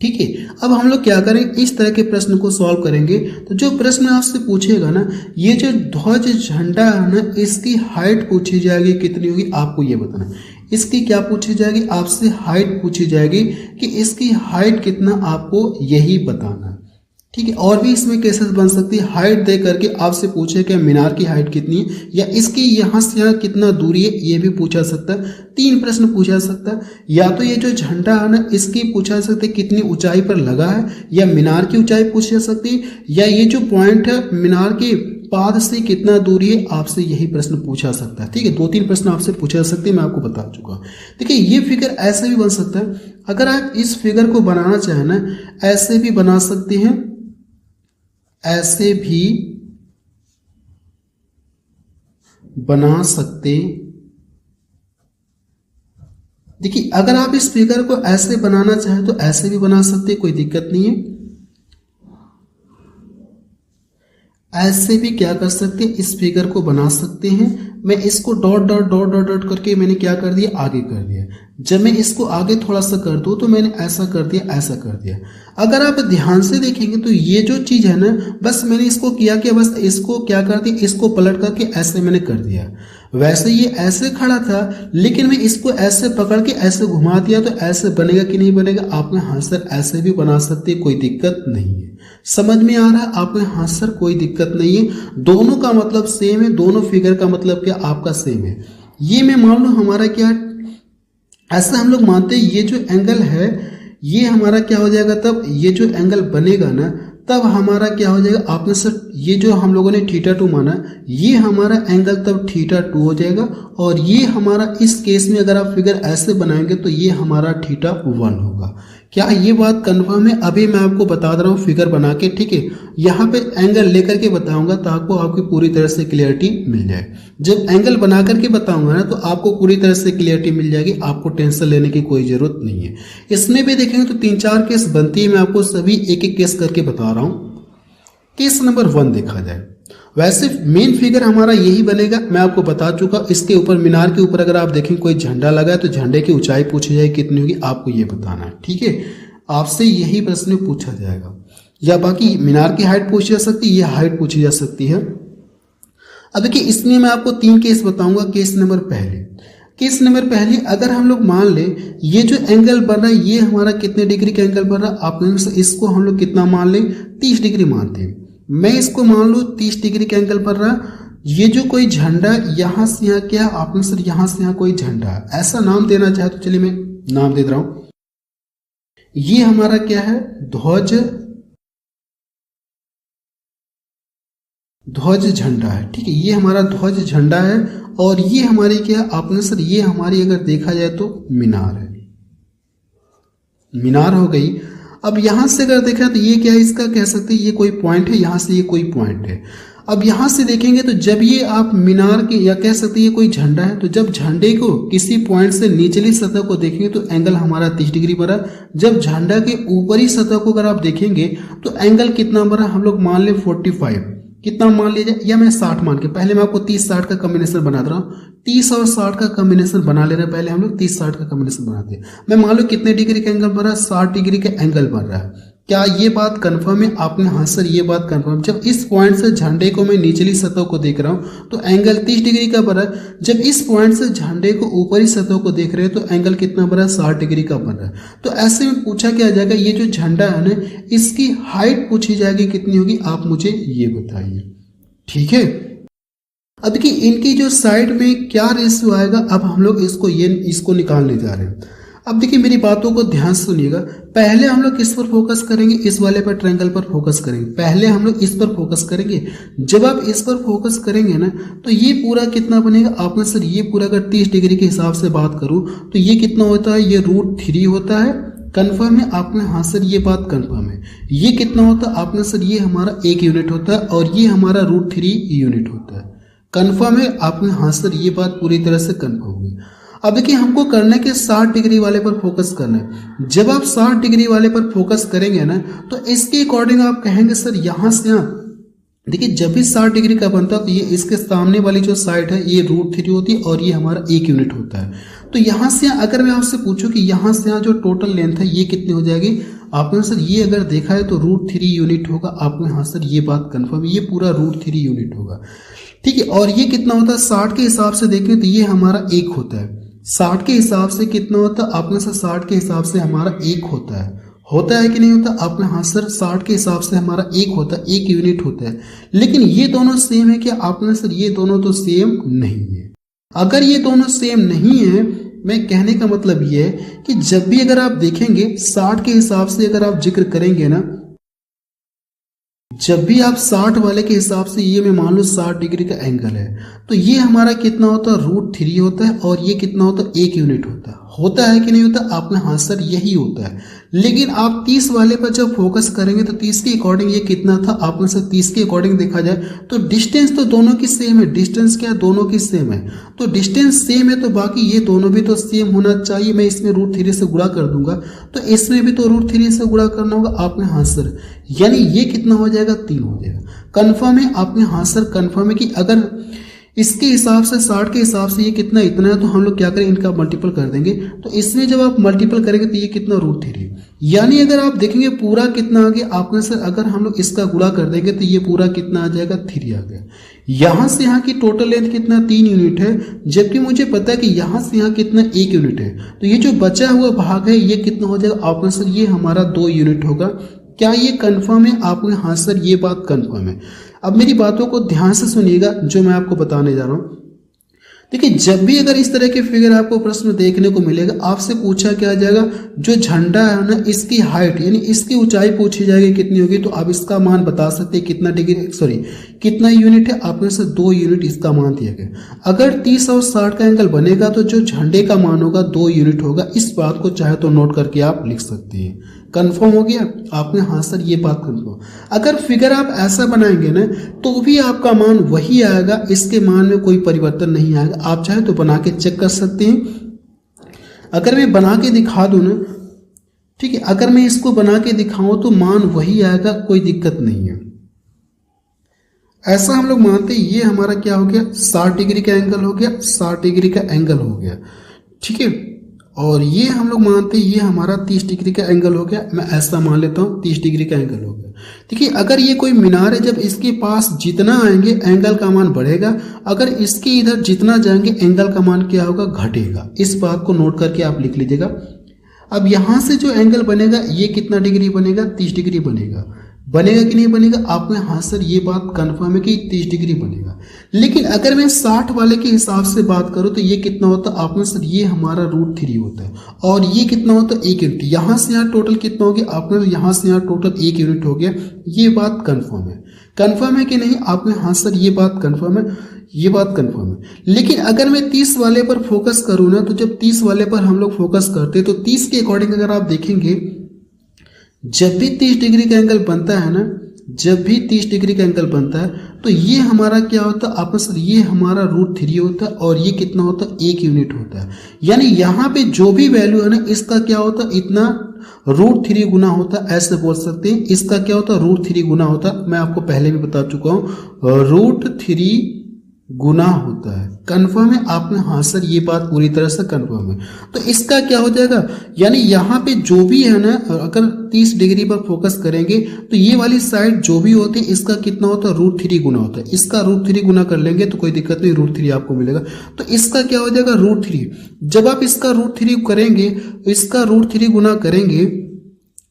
ठीक है। अब हम लोग क्या करें, इस तरह के प्रश्न को सॉल्व करेंगे। तो जो प्रश्न आपसे पूछेगा ना, ये जो ध्वज झंडा है ना, इसकी हाइट पूछी जाएगी कितनी होगी, आपको ये बताना। इसकी क्या पूछी जाएगी, आपसे हाइट पूछी जाएगी कि इसकी हाइट कितना, आपको यही बताना, ठीक है। और भी इसमें केसेस बन सकती है, हाइट दे करके आपसे पूछे कि मीनार की हाइट कितनी है या इसकी यहाँ से यहाँ कितना दूरी है, ये भी पूछा सकता है। 3 प्रश्न पूछा सकता है, या तो ये जो झंडा है ना इसकी पूछा सकते कितनी ऊंचाई पर लगा है, या मीनार की ऊंचाई पूछी जा सकती है, या ये जो पॉइंट है मीनार के पाद से कितना दूरी है, आपसे यही प्रश्न पूछा सकता है, ठीक है। 2-3 प्रश्न आपसे पूछा जा सकते हैं, मैं आपको बता चुका हूँ। देखिए ये फिगर ऐसे भी बन सकता है, अगर आप इस फिगर को बनाना चाहें ना, ऐसे भी बना सकते हैं, ऐसे भी बना सकते। देखिए अगर आप इस फिगर को ऐसे बनाना चाहें तो ऐसे भी बना सकते, कोई दिक्कत नहीं है। ऐसे भी क्या कर सकते हैं, इस फिगर को बना सकते हैं। मैं इसको dot dot dot dot dot करके मैंने क्या कर दिया, आगे कर दिया। जब मैं इसको आगे थोड़ा सा कर दूं तो मैंने ऐसा कर दिया, ऐसा कर दिया। अगर आप ध्यान से देखेंगे तो ये जो चीज है ना, बस मैंने इसको किया कि बस इसको क्या कर दिया, इसको पलट करके ऐसे मैंने कर दिया। वैसे ये ऐसे खड़ा था, लेकिन मैं इसको ऐसे पकड़ के ऐसे घुमा दिया, तो ऐसे बनेगा कि नहीं बनेगा, आपने हाँ सर ऐसे भी बना सकते, कोई दिक्कत नहीं है। समझ में आ रहा है आपने, हाँ सर कोई दिक्कत नहीं है। दोनों का मतलब सेम है, दोनों फिगर का मतलब क्या आपका सेम है। ये मैं मान लो हमारा क्या, ऐसा हम लोग मानते हैं ये जो एंगल है ये हमारा क्या हो जाएगा, तब ये जो एंगल बनेगा ना तब हमारा क्या हो जाएगा, आपने सर ये जो हम लोगों ने θ2 माना, ये हमारा एंगल तब θ2 हो जाएगा। और ये हमारा इस केस में अगर आप फिगर ऐसे बनाएंगे तो ये हमारा θ1 होगा। क्या ये बात कंफर्म है? अभी मैं आपको बता दे रहा हूँ फिगर बना के, ठीक है। यहाँ पे एंगल लेकर के बताऊंगा ताकि आपकी पूरी तरह से क्लियरिटी मिल जाए। जब एंगल बना करके बताऊंगा ना तो आपको पूरी तरह से क्लियरिटी मिल जाएगी, आपको टेंशन लेने की कोई जरूरत नहीं है। इसमें भी देखेंगे तो 3-4 केस बनती है, मैं आपको सभी एक एक केस करके बता रहा हूँ। केस नंबर 1 देखा जाए, वैसे मेन फिगर हमारा यही बनेगा, मैं आपको बता चुका। इसके ऊपर मीनार के ऊपर अगर आप देखें कोई झंडा लगा है तो झंडे की ऊंचाई पूछी जाए कितनी होगी, आपको ये बताना है, ठीक है। आपसे यही प्रश्न पूछा जाएगा, या बाकी मीनार की हाइट पूछी जा सकती है, ये हाइट पूछी जा सकती है। अब देखिए इसमें मैं आपको 3 केस बताऊंगा। केस नंबर पहले अगर हम लोग मान ले ये जो एंगल बन रहा है ये हमारा कितने डिग्री का एंगल बन रहा है, आप इसको हम लोग कितना मान ले, 30 डिग्री मानते हैं। मैं इसको मान लो 30 डिग्री का एंगल बन रहा है। ये जो कोई झंडा यहाँ से यहाँ क्या, आपने सर यहाँ से यहाँ कोई झंडा है, ऐसा नाम देना चाहे तो चलिए मैं नाम दे रहा हूं। ये हमारा क्या है, ध्वज झंडा है, ठीक है। ये हमारा ध्वज झंडा है और ये हमारी क्या, आपने सर ये हमारी अगर देखा जाए तो मीनार है, मीनार हो गई। अब यहां से अगर देखा तो ये क्या है, इसका कह सकते हैं ये कोई पॉइंट है, यहां से ये कोई पॉइंट है। अब यहां से देखेंगे तो जब ये आप मीनार के या कह सकते हैं ये कोई झंडा है, तो जब झंडे को किसी पॉइंट से निचली सतह को देखेंगे तो एंगल हमारा 30 डिग्री बना। जब झंडा के ऊपरी सतह को अगर आप देखेंगे तो एंगल कितना बना, हम लोग मान ले 45, कितना मान लीजिए, या मैं 60 मान के, पहले मैं आपको 30-60 का कॉम्बिनेशन बना दे रहा हूँ। 30 और 60 का कॉम्बिनेशन बना ले रहे हैं, पहले हम लोग 30-60 का कॉम्बिनेशन बनाते हैं। मैं मान लो कितने डिग्री का एंगल बन रहा है, 60 डिग्री का एंगल बन रहा है, क्या ये बात कंफर्म है? आपने हाँ सर ये बात कंफर्म। जब इस पॉइंट से झंडे को मैं निचली सतह को देख रहा हूँ तो एंगल 30 डिग्री का बन रहा है। जब इस पॉइंट से झंडे को ऊपरी सतह को देख रहे हैं तो एंगल कितना बन रहा है? 60 डिग्री का बन रहा है। तो ऐसे में पूछा क्या जाएगा, ये जो झंडा है ना इसकी हाइट पूछी जाएगी कितनी होगी, आप मुझे ये बताइए। ठीक है, अब देखिए इनकी जो साइड में क्या रेशियो आएगा, अब हम लोग इसको निकालने जा रहे हैं। अब देखिए मेरी बातों को ध्यान से सुनिएगा। पहले हम लोग किस पर फोकस करेंगे? इस वाले पर ट्रायंगल पर फोकस करेंगे। पहले हम लोग इस पर फोकस करेंगे। जब आप इस पर फोकस करेंगे ना तो ये पूरा कितना बनेगा? आपने सर ये पूरा अगर 30 डिग्री के हिसाब से बात करूं तो ये कितना होता है? ये √3 होता है। कंफर्म है? आपने हाँ सर ये बात कंफर्म है। ये कितना होता है? आपने सर ये हमारा 1 यूनिट होता है और ये हमारा √3 यूनिट होता है। कंफर्म है? आपने हाँ सर ये बात पूरी तरह से कंफर्म होगी। अब देखिए हमको करना है कि 60 डिग्री वाले पर फोकस करना है। जब आप 60 डिग्री वाले पर फोकस करेंगे ना तो इसके अकॉर्डिंग आप कहेंगे सर यहाँ से यहाँ, देखिए जब भी 60 डिग्री का बनता है तो ये इसके सामने वाली जो साइड है ये √3 होती है और ये हमारा 1 यूनिट होता है। तो यहाँ से यहाँ अगर मैं आपसे पूछूं कि यहाँ से यहाँ जो टोटल लेंथ है ये कितनी हो जाएगी, आपने सर ये अगर देखा है तो √3 यूनिट होगा। आपने हाँ सर ये बात कंफर्म, ये पूरा √3 यूनिट होगा। ठीक है, और ये कितना होता है? 60 के हिसाब से देखें तो ये हमारा 1 होता है। 60 के हिसाब से कितना होता है? आपने सर 60 के हिसाब से हमारा 1 होता है कि नहीं होता? आपने हाँ सर 60 के हिसाब से हमारा 1 होता है, 1 यूनिट होता है। लेकिन ये दोनों सेम है क्या? आपने सर ये दोनों तो सेम नहीं है। अगर ये दोनों सेम नहीं है, मैं कहने का मतलब ये है कि जब भी अगर आप देखेंगे 60 के हिसाब से अगर आप जिक्र करेंगे ना, जब भी आप 60 वाले के हिसाब से ये मैं मान लो 60 डिग्री का एंगल है तो ये हमारा कितना होता है? √3 होता है और ये कितना होता है? 1 यूनिट होता है कि नहीं होता? आपने हाँ सर यही होता है। लेकिन आप 30 वाले पर जब फोकस करेंगे तो 30 के अकॉर्डिंग ये कितना था? आपने सर 30 के अकॉर्डिंग देखा जाए तो डिस्टेंस तो दोनों की सेम है। डिस्टेंस क्या? दोनों की सेम है। तो डिस्टेंस सेम है तो बाकी ये दोनों भी तो सेम होना चाहिए। मैं इसमें √3 से गुणा कर दूंगा तो इसमें भी तो √3 से गुणा करना होगा। आपने हाँ सर, यानी ये कितना हो जाएगा? 3 हो जाएगा। कंफर्म है? आपने हाँ सर कंफर्म है कि अगर इसके हिसाब से 60 के हिसाब से ये कितना इतना है तो हम लोग क्या करें? इनका मल्टीपल कर देंगे। तो इसमें जब आप मल्टीपल करेंगे तो ये कितना? √3। यानी अगर आप देखेंगे पूरा कितना आ गया? आपने सर अगर हम लोग इसका गुणा कर देंगे तो ये पूरा कितना आ जाएगा? 3 आ गया। यहाँ से यहाँ की टोटल लेंथ कितना? 3 यूनिट है, जबकि मुझे पता है कि यहाँ से यहाँ कितना? 1 यूनिट है। तो ये जो बचा हुआ भाग है ये कितना हो जाएगा? आपने सर ये हमारा 2 यूनिट होगा। क्या ये कंफर्म है? आपने हाँ सर ये बात कंफर्म है। अब मेरी बातों को ध्यान से सुनिएगा जो मैं आपको बताने जा रहा हूँ। देखिए जब भी अगर इस तरह के फिगर आपको प्रश्न देखने को मिलेगा, आपसे पूछा क्या जाएगा? जो झंडा है ना इसकी हाइट यानी इसकी ऊंचाई पूछी जाएगी कितनी होगी, तो आप इसका मान बता सकते हैं कितना यूनिट है। आपने से 2 यूनिट इसका मान दिया गया। अगर 30 और 60 का एंगल बनेगा तो जो झंडे का मान होगा 2 यूनिट होगा। इस बात को चाहे तो नोट करके आप लिख सकते हैं। कंफर्म हो गया? आपने हाँ सर ये बात कंफर्म। अगर फिगर आप ऐसा बनाएंगे ना तो भी आपका मान वही आएगा, इसके मान में कोई परिवर्तन नहीं आएगा। आप चाहे तो बना के चेक कर सकते हैं। अगर मैं बना के दिखा दूं ना, ठीक है, अगर मैं इसको बना के दिखाऊं तो मान वही आएगा, कोई दिक्कत नहीं है। ऐसा हम लोग मानते हैं ये हमारा क्या हो गया? 60 डिग्री का एंगल हो गया, 60 डिग्री का एंगल हो गया। ठीक है, और ये हम लोग मानते हैं ये हमारा 30 डिग्री का एंगल हो गया। मैं ऐसा मान लेता हूँ 30 डिग्री का एंगल हो गया। देखिए अगर ये कोई मीनार है, जब इसके पास जितना आएंगे एंगल का मान बढ़ेगा, अगर इसके इधर जितना जाएंगे एंगल का मान क्या होगा? घटेगा। इस बात को नोट करके आप लिख लीजिएगा। अब यहाँ से जो एंगल बनेगा ये कितना डिग्री बनेगा? 30 डिग्री बनेगा। बनेगा कि नहीं बनेगा? आपने हाँ सर ये बात कंफर्म है कि 30 डिग्री बनेगा। लेकिन अगर मैं 60 वाले के हिसाब से बात करूं तो ये कितना होता है? आपने सर ये हमारा √3 होता है और ये कितना होता है? 1 यूनिट। यहाँ से यहाँ टोटल कितना हो गया? आपने यहाँ से यहाँ टोटल 1 यूनिट हो गया। ये बात कंफर्म है। कंफर्म है कि नहीं? आपने हाँ सर ये बात कंफर्म है, ये बात कंफर्म है। लेकिन अगर मैं 30 वाले पर फोकस करूँ ना, तो जब 30 वाले पर हम लोग फोकस करते हैं तो 30 के अकॉर्डिंग अगर आप देखेंगे, जब भी 30 डिग्री का एंगल बनता है ना, जब भी 30 डिग्री का एंगल बनता है तो ये हमारा क्या होता है? आपस ये हमारा √3 होता है और ये कितना होता है? 1 यूनिट होता है। यानी यहाँ पे जो भी वैल्यू है ना इसका क्या होता है? इतना √3 गुना होता है, ऐसे बोल सकते हैं। इसका क्या होता है? √3 गुना होता है। मैं आपको पहले भी बता चुका हूँ, √3 गुना होता है। कंफर्म है आप में? हाँ सर ये बात पूरी तरह से कंफर्म है। तो इसका क्या हो जाएगा, यानी यहाँ पे जो भी है ना, अगर 30 डिग्री पर फोकस करेंगे तो ये वाली साइड जो भी होती है इसका कितना होता है, √3 गुना होता है। इसका √3 गुना कर लेंगे तो कोई दिक्कत नहीं, √3 आपको मिलेगा। तो इसका क्या हो जाएगा, √3। जब आप इसका √3 करेंगे, इसका √3 गुना करेंगे,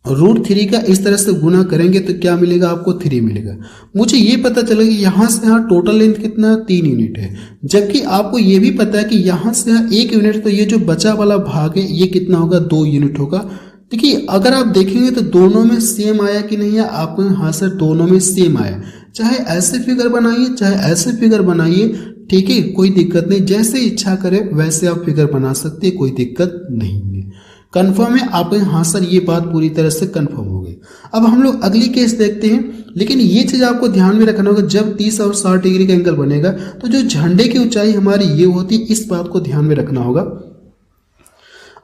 √3 का इस तरह से गुना करेंगे तो क्या मिलेगा आपको, 3 मिलेगा। मुझे ये पता चला कि यहाँ से यहाँ टोटल लेंथ कितना, 3 यूनिट है। जबकि आपको ये भी पता है कि यहाँ से यहाँ 1 यूनिट, तो ये जो बचा वाला भाग है ये कितना होगा, 2 यूनिट होगा। देखिए अगर आप देखेंगे तो दोनों में सेम आया कि नहीं है, आपको हाँ सर दोनों में सेम आया। चाहे ऐसे फिगर बनाइए चाहे ऐसे फिगर बनाइए, ठीक है, कोई दिक्कत नहीं, जैसे इच्छा करे वैसे आप फिगर बना सकते हैं, कोई दिक्कत नहीं है। कंफर्म है आप? हाँ सर ये बात पूरी तरह से कंफर्म हो गई। अब हम लोग अगली केस देखते हैं, लेकिन ये चीज आपको ध्यान में रखना होगा, जब 30 और 60 डिग्री का एंगल बनेगा तो जो झंडे की ऊंचाई हमारी ये होती है, इस बात को ध्यान में रखना होगा।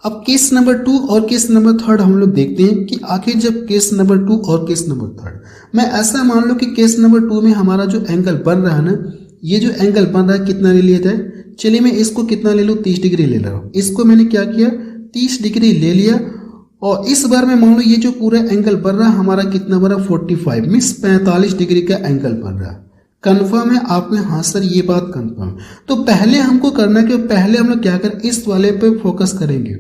अब केस नंबर 2 और केस नंबर 3 हम लोग देखते हैं कि आखिर जब केस नंबर 2 और केस नंबर 3, मैं ऐसा मान लो कि केस नंबर 2 में हमारा जो एंगल बन रहा है ना, ये जो एंगल बन रहा है कितना ले लिया जाए, चलिए मैं इसको कितना ले लूँ, 30 डिग्री ले रहा हूँ। इसको मैंने क्या किया, 30 डिग्री ले लिया, और इस बार में मान लो ये जो पूरा एंगल बन रहा है हमारा कितना बन रहा है, 45 मीन्स 45 डिग्री का एंगल बन रहा है। कंफर्म है आप में? हाँ सर ये बात कंफर्म। तो पहले हमको करना है कि पहले हम लोग क्या करें, इस वाले पे फोकस करेंगे।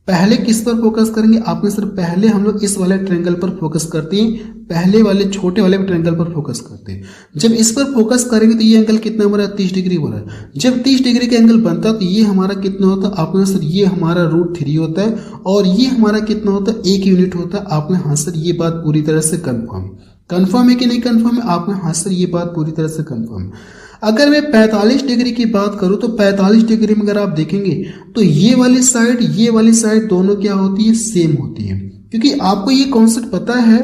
पहले किस पर फोकस करेंगे आपने सर, पहले हम लोग इस वाले ट्रायंगल पर फोकस करते हैं, पहले वाले छोटे वाले ट्रायंगल पर फोकस करते हैं। जब इस पर फोकस करेंगे तो ये एंगल कितना बना है, 30 डिग्री बना है। जब 30 डिग्री का एंगल बनता है तो ये हमारा कितना होता है आपने सर, ये हमारा √3 होता है, और ये हमारा कितना होता है, 1 यूनिट होता है। आपने हाँ सर ये बात पूरी तरह से कंफर्म है कि नहीं कंफर्म है? आपने हाँ सर ये बात पूरी तरह से कंफर्म है। अगर मैं 45 डिग्री की बात करूं तो 45 डिग्री में अगर आप देखेंगे तो ये वाली साइड दोनों क्या होती है, सेम होती है। क्योंकि आपको ये कॉन्सेप्ट पता है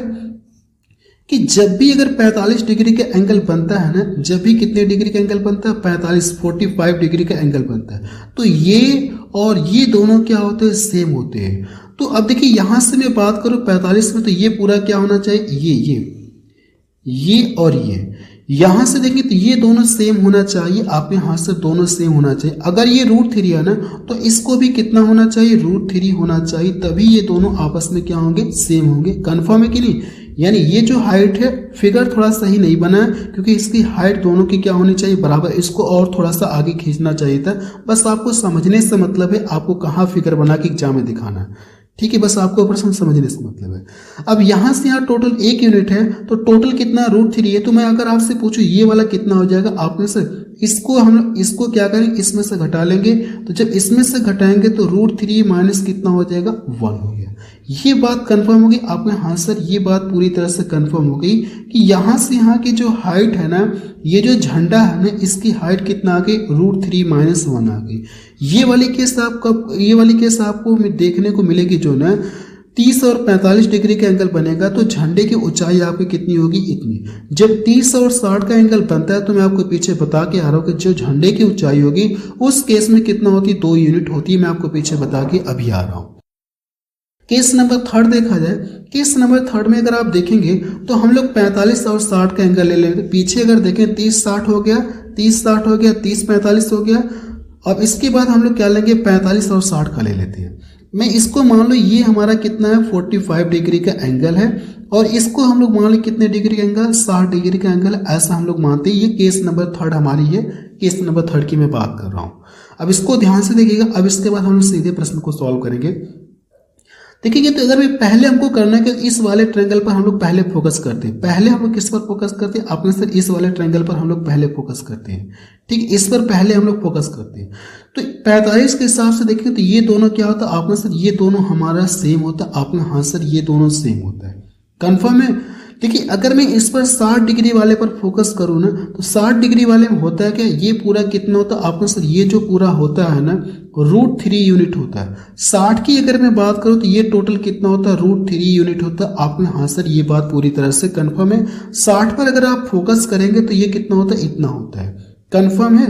कि जब भी अगर 45 डिग्री का एंगल बनता है ना, जब भी कितने डिग्री का एंगल बनता है, 45 डिग्री का एंगल बनता है, तो ये और ये दोनों क्या होते हैं, सेम होते हैं। तो अब देखिए यहां से मैं बात करूं 45 में, तो ये पूरा क्या होना चाहिए, ये और ये। यहां से देखें तो ये दोनों सेम होना चाहिए, आप यहां से दोनों सेम होना चाहिए। अगर ये √3 है ना तो इसको भी कितना होना चाहिए, √3 होना चाहिए, तभी ये दोनों आपस में क्या होंगे, सेम होंगे। कंफर्म है कि नहीं? यानी ये जो हाइट है, फिगर थोड़ा सही नहीं बना है क्योंकि इसकी हाइट दोनों की क्या होनी चाहिए, बराबर। इसको और थोड़ा सा आगे खींचना चाहिए था। बस आपको समझने से मतलब है, आपको कहाँ फिगर बना के एग्जाम में दिखाना है, ठीक है, बस आपको प्रश्न समझने से मतलब है। अब यहां से यहाँ टोटल 1 यूनिट है, तो टोटल कितना, √3 है। तो मैं अगर आपसे पूछूं ये वाला कितना हो जाएगा, आपने से इसको हम इसको क्या करेंगे, इसमें से घटा लेंगे। तो जब इसमें से घटाएंगे तो √3 माइनस कितना हो जाएगा, 1 हो गया। ये बात कंफर्म हो गई आपने? हाँ सर ये बात पूरी तरह से कंफर्म हो गई कि यहाँ से यहाँ की जो हाइट है ना, ये जो झंडा है ना, इसकी हाइट कितना आ गई, √3 माइनस 1 आ गई। ये वाली केस आपको देखने को मिलेगी जो ना 30 और 45 डिग्री का एंगल बनेगा तो झंडे की ऊंचाई आपकी कितनी होगी, इतनी। जब 30 और 60 का एंगल बनता है तो मैं आपको पीछे बता के आ रहा हूँ कि जो झंडे की ऊंचाई होगी उस केस में कितना होती है, 2 यूनिट होती है। मैं आपको पीछे बता के अभी आ रहा हूँ। केस नंबर 3 देखा जाए, केस नंबर 3 में अगर आप देखेंगे तो हम लोग 45 और 60 का एंगल ले लेंगे। पीछे अगर देखें 30-60 हो गया, 30-60 हो गया, 30-45 हो गया। अब इसके बाद हम लोग क्या लेंगे, 45 और 60 का ले लेते हैं। मैं इसको मान लो ये हमारा कितना है, 45 डिग्री का एंगल है, और इसको हम लोग मान लो कितने डिग्री का एंगल, 60 डिग्री का एंगल है, ऐसा हम लोग मानते हैं। ये केस नंबर 3 हमारी है, केस नंबर 3 की मैं बात कर रहा हूँ। अब इसको ध्यान से देखिएगा। अब इसके बाद हम लोग सीधे प्रश्न को सॉल्व करेंगे। देखिए तो अगर पहले हमको करना है कि इस वाले ट्रायंगल पर हम लोग पहले फोकस करते हैं। पहले हम लोग किस पर फोकस करते हैं, आपने सर इस वाले ट्रायंगल पर हम लोग पहले फोकस करते हैं, ठीक, इस पर पहले हम लोग फोकस करते हैं। तो 45 के हिसाब से देखेंगे तो ये दोनों क्या होता है, आपने सर ये दोनों हमारा सेम होता है। आपने हाँ सर ये दोनों सेम होता है। कंफर्म है? देखिए अगर मैं इस पर 60 डिग्री वाले पर फोकस करूँ ना तो 60 डिग्री वाले में होता है क्या, ये पूरा कितना होता है, आपने सर ये जो पूरा होता है ना √3 यूनिट होता है। 60 की अगर मैं बात करूं तो ये टोटल कितना होता है, √3 यूनिट होता है। आपने हाँ सर ये बात पूरी तरह से कंफर्म है। 60 पर अगर आप फोकस करेंगे तो ये कितना होता है, इतना होता है। कंफर्म है?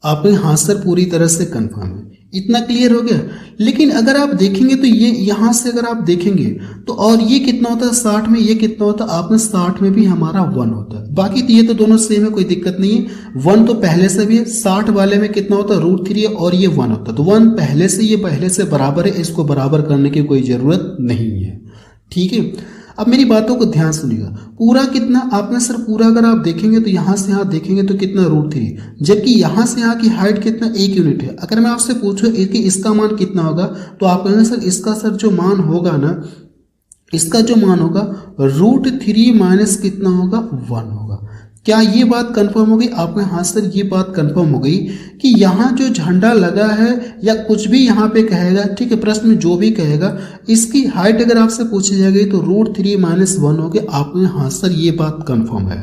आपने हाँ सर पूरी तरह से कंफर्म है। इतना क्लियर हो गया। लेकिन अगर आप देखेंगे तो ये यहाँ से अगर आप देखेंगे तो और ये कितना होता है 60 में, ये कितना होता है आप में 60 में भी हमारा 1 होता है। बाकी तो ये तो दोनों सेम है, कोई दिक्कत नहीं है। 1 तो पहले से भी है, 60 वाले में कितना होता है √3 है और ये 1 होता है, तो 1 पहले से, ये पहले से बराबर है, इसको बराबर करने की कोई जरूरत नहीं है। ठीक है, अब मेरी बातों को ध्यान सुनिएगा। पूरा कितना आपने सर, पूरा अगर आप देखेंगे तो यहाँ से यहाँ देखेंगे तो कितना √3, जबकि यहाँ से यहाँ की हाइट कितना 1 यूनिट है। अगर मैं आपसे पूछूं कि इसका मान कितना होगा तो आप कहेंगे सर इसका सर जो मान होगा ना, इसका जो मान होगा √3 माइनस कितना होगा 1 होगा। क्या ये बात कंफर्म हो गई आप में? हाँ सर ये बात कंफर्म हो गई कि यहाँ जो झंडा लगा है या कुछ भी यहाँ पे कहेगा, ठीक है, प्रश्न में जो भी कहेगा, इसकी हाइट अगर आपसे पूछी जाएगी तो √3 माइनस 1 हो गया। आप में हाँ सर ये बात कंफर्म है।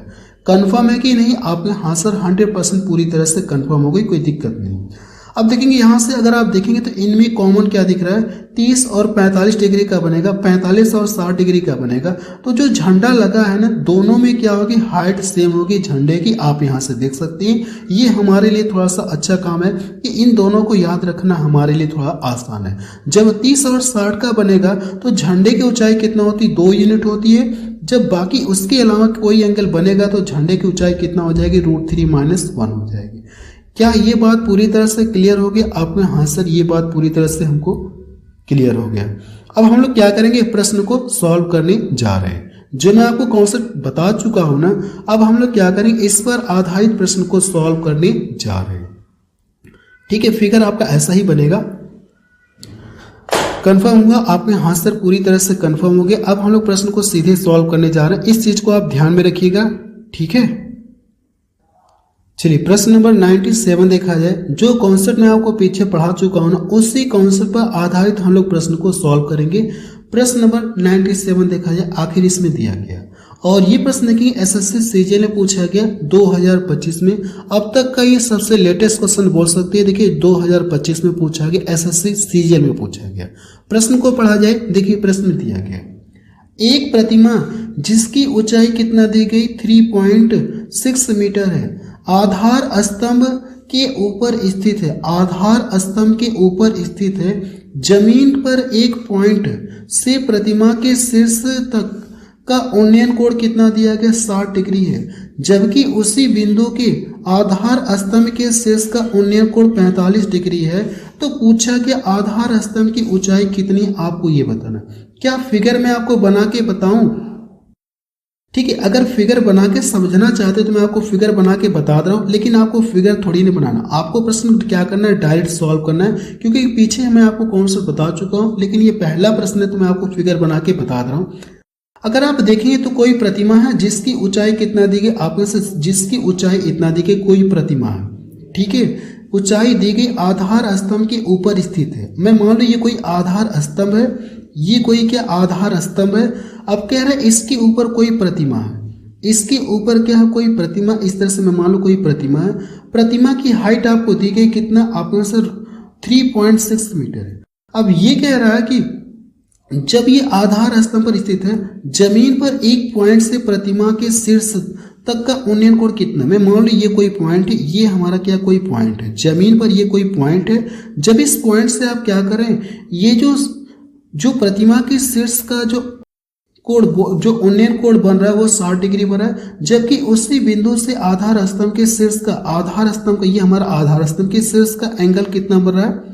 कंफर्म है कि नहीं? आप में हाँ सर 100% पूरी तरह से कंफर्म हो गई, कोई दिक्कत नहीं। अब देखेंगे यहाँ से अगर आप देखेंगे तो इनमें कॉमन क्या दिख रहा है, 30 और 45 डिग्री का बनेगा, 45 और 60 डिग्री का बनेगा। तो जो झंडा लगा है ना, दोनों में क्या होगी, हाइट सेम होगी झंडे की। आप यहाँ से देख सकते हैं, ये हमारे लिए थोड़ा सा अच्छा काम है कि इन दोनों को याद रखना हमारे लिए थोड़ा आसान है। जब 30 और 60 का बनेगा तो झंडे की ऊंचाई कितना होती है, 2 यूनिट होती है। जब बाकी उसके अलावा कोई एंगल बनेगा तो झंडे की ऊंचाई कितना हो जाएगी, √3 माइनस 1 हो जाएगी। क्या ये बात पूरी तरह से क्लियर हो गया आप में? हाँ सर ये बात पूरी तरह से हमको क्लियर हो गया। अब हम लोग क्या करेंगे, प्रश्न को सॉल्व करने जा रहे हैं। जो मैं आपको कॉन्सेप्ट बता चुका हूं ना, अब हम लोग क्या करेंगे, इस पर आधारित प्रश्न को सॉल्व करने जा रहे हैं। ठीक है, फिगर आपका ऐसा ही बनेगा। कंफर्म हुआ आप में? हाँ सर पूरी तरह से कंफर्म हो गया। अब हम लोग प्रश्न को सीधे सॉल्व करने जा रहे हैं, इस चीज को आप ध्यान में रखिएगा। ठीक है, चलिए प्रश्न नंबर 97 देखा जाए। जो कॉन्सेप्ट मैं आपको पीछे पढ़ा चुका हूं ना, उसी कॉन्सेप्ट पर आधारित हम लोग प्रश्न को सॉल्व करेंगे। प्रश्न नंबर 97 देखा जाए, आखिर इसमें दिया गया और ये प्रश्न देखिए एसएससी सीजीएल में पूछा गया 2025 में। अब तक का ये सबसे लेटेस्ट क्वेश्चन बोल सकते हैं। देखिए 2025 में पूछा गया, एसएससी सीजीएल में पूछा गया। प्रश्न को पढ़ा जाए, देखिए प्रश्न में दिया गया, एक प्रतिमा जिसकी ऊंचाई कितना दी गई 3.6 मीटर है, आधार स्तंभ के ऊपर स्थित है, आधार स्तंभ के ऊपर स्थित है, जमीन पर एक पॉइंट से प्रतिमा के शीर्ष तक का उन्नयन कोण कितना दिया गया 60 डिग्री है, जबकि उसी बिंदु के आधार स्तंभ के शीर्ष का उन्नयन कोण 45 डिग्री है। तो पूछा कि आधार स्तंभ की ऊंचाई कितनी, आपको ये बताना। क्या फिगर मैं आपको बना के बताऊं? ठीक है, अगर फिगर बना के समझना चाहते तो मैं आपको फिगर बना के बता रहा हूं, लेकिन आपको फिगर थोड़ी नहीं बनाना, आपको प्रश्न क्या करना है, डायरेक्ट सॉल्व करना है। क्योंकि पीछे मैं आपको कॉन्सेप्ट बता चुका हूं, लेकिन ये पहला प्रश्न है तो मैं आपको फिगर बना के बता रहा हूं। अगर आप देखेंगे तो कोई प्रतिमा है जिसकी ऊंचाई कितना दी गई, आपने से जिसकी ऊंचाई इतना दी गई, कोई प्रतिमा है, ठीक है, ऊंचाई दी गई, आधार स्तंभ के ऊपर स्थित है। मैं मान लो ये कोई आधार स्तंभ है, ये कोई क्या आधार स्तंभ है। अब कह रहा है इसके ऊपर कोई प्रतिमा है, इसके ऊपर क्या है, कोई प्रतिमा। इस तरह से मैं मान लो कोई प्रतिमा है, प्रतिमा की हाइट आपको दी गई कितना, आपको सर 3.6 मीटर है। अब ये कह रहा है कि जब ये आधार स्तंभ पर स्थित है, जमीन पर एक पॉइंट से प्रतिमा के शीर्ष तक का उन्नयन कोण कितना। मैं मान लो ये कोई पॉइंट है, ये हमारा क्या कोई पॉइंट है, जमीन पर ये कोई पॉइंट है। जब इस पॉइंट से आप क्या करें, ये जो प्रतिमा के शीर्ष का जो कोण, जो उन्नयन कोण बन रहा है वो 60 डिग्री बन रहा है, जबकि उसी बिंदु से आधार स्तंभ के शीर्ष का, आधार स्तंभ का, ये हमारा आधार स्तंभ के शीर्ष का एंगल कितना बन रहा है,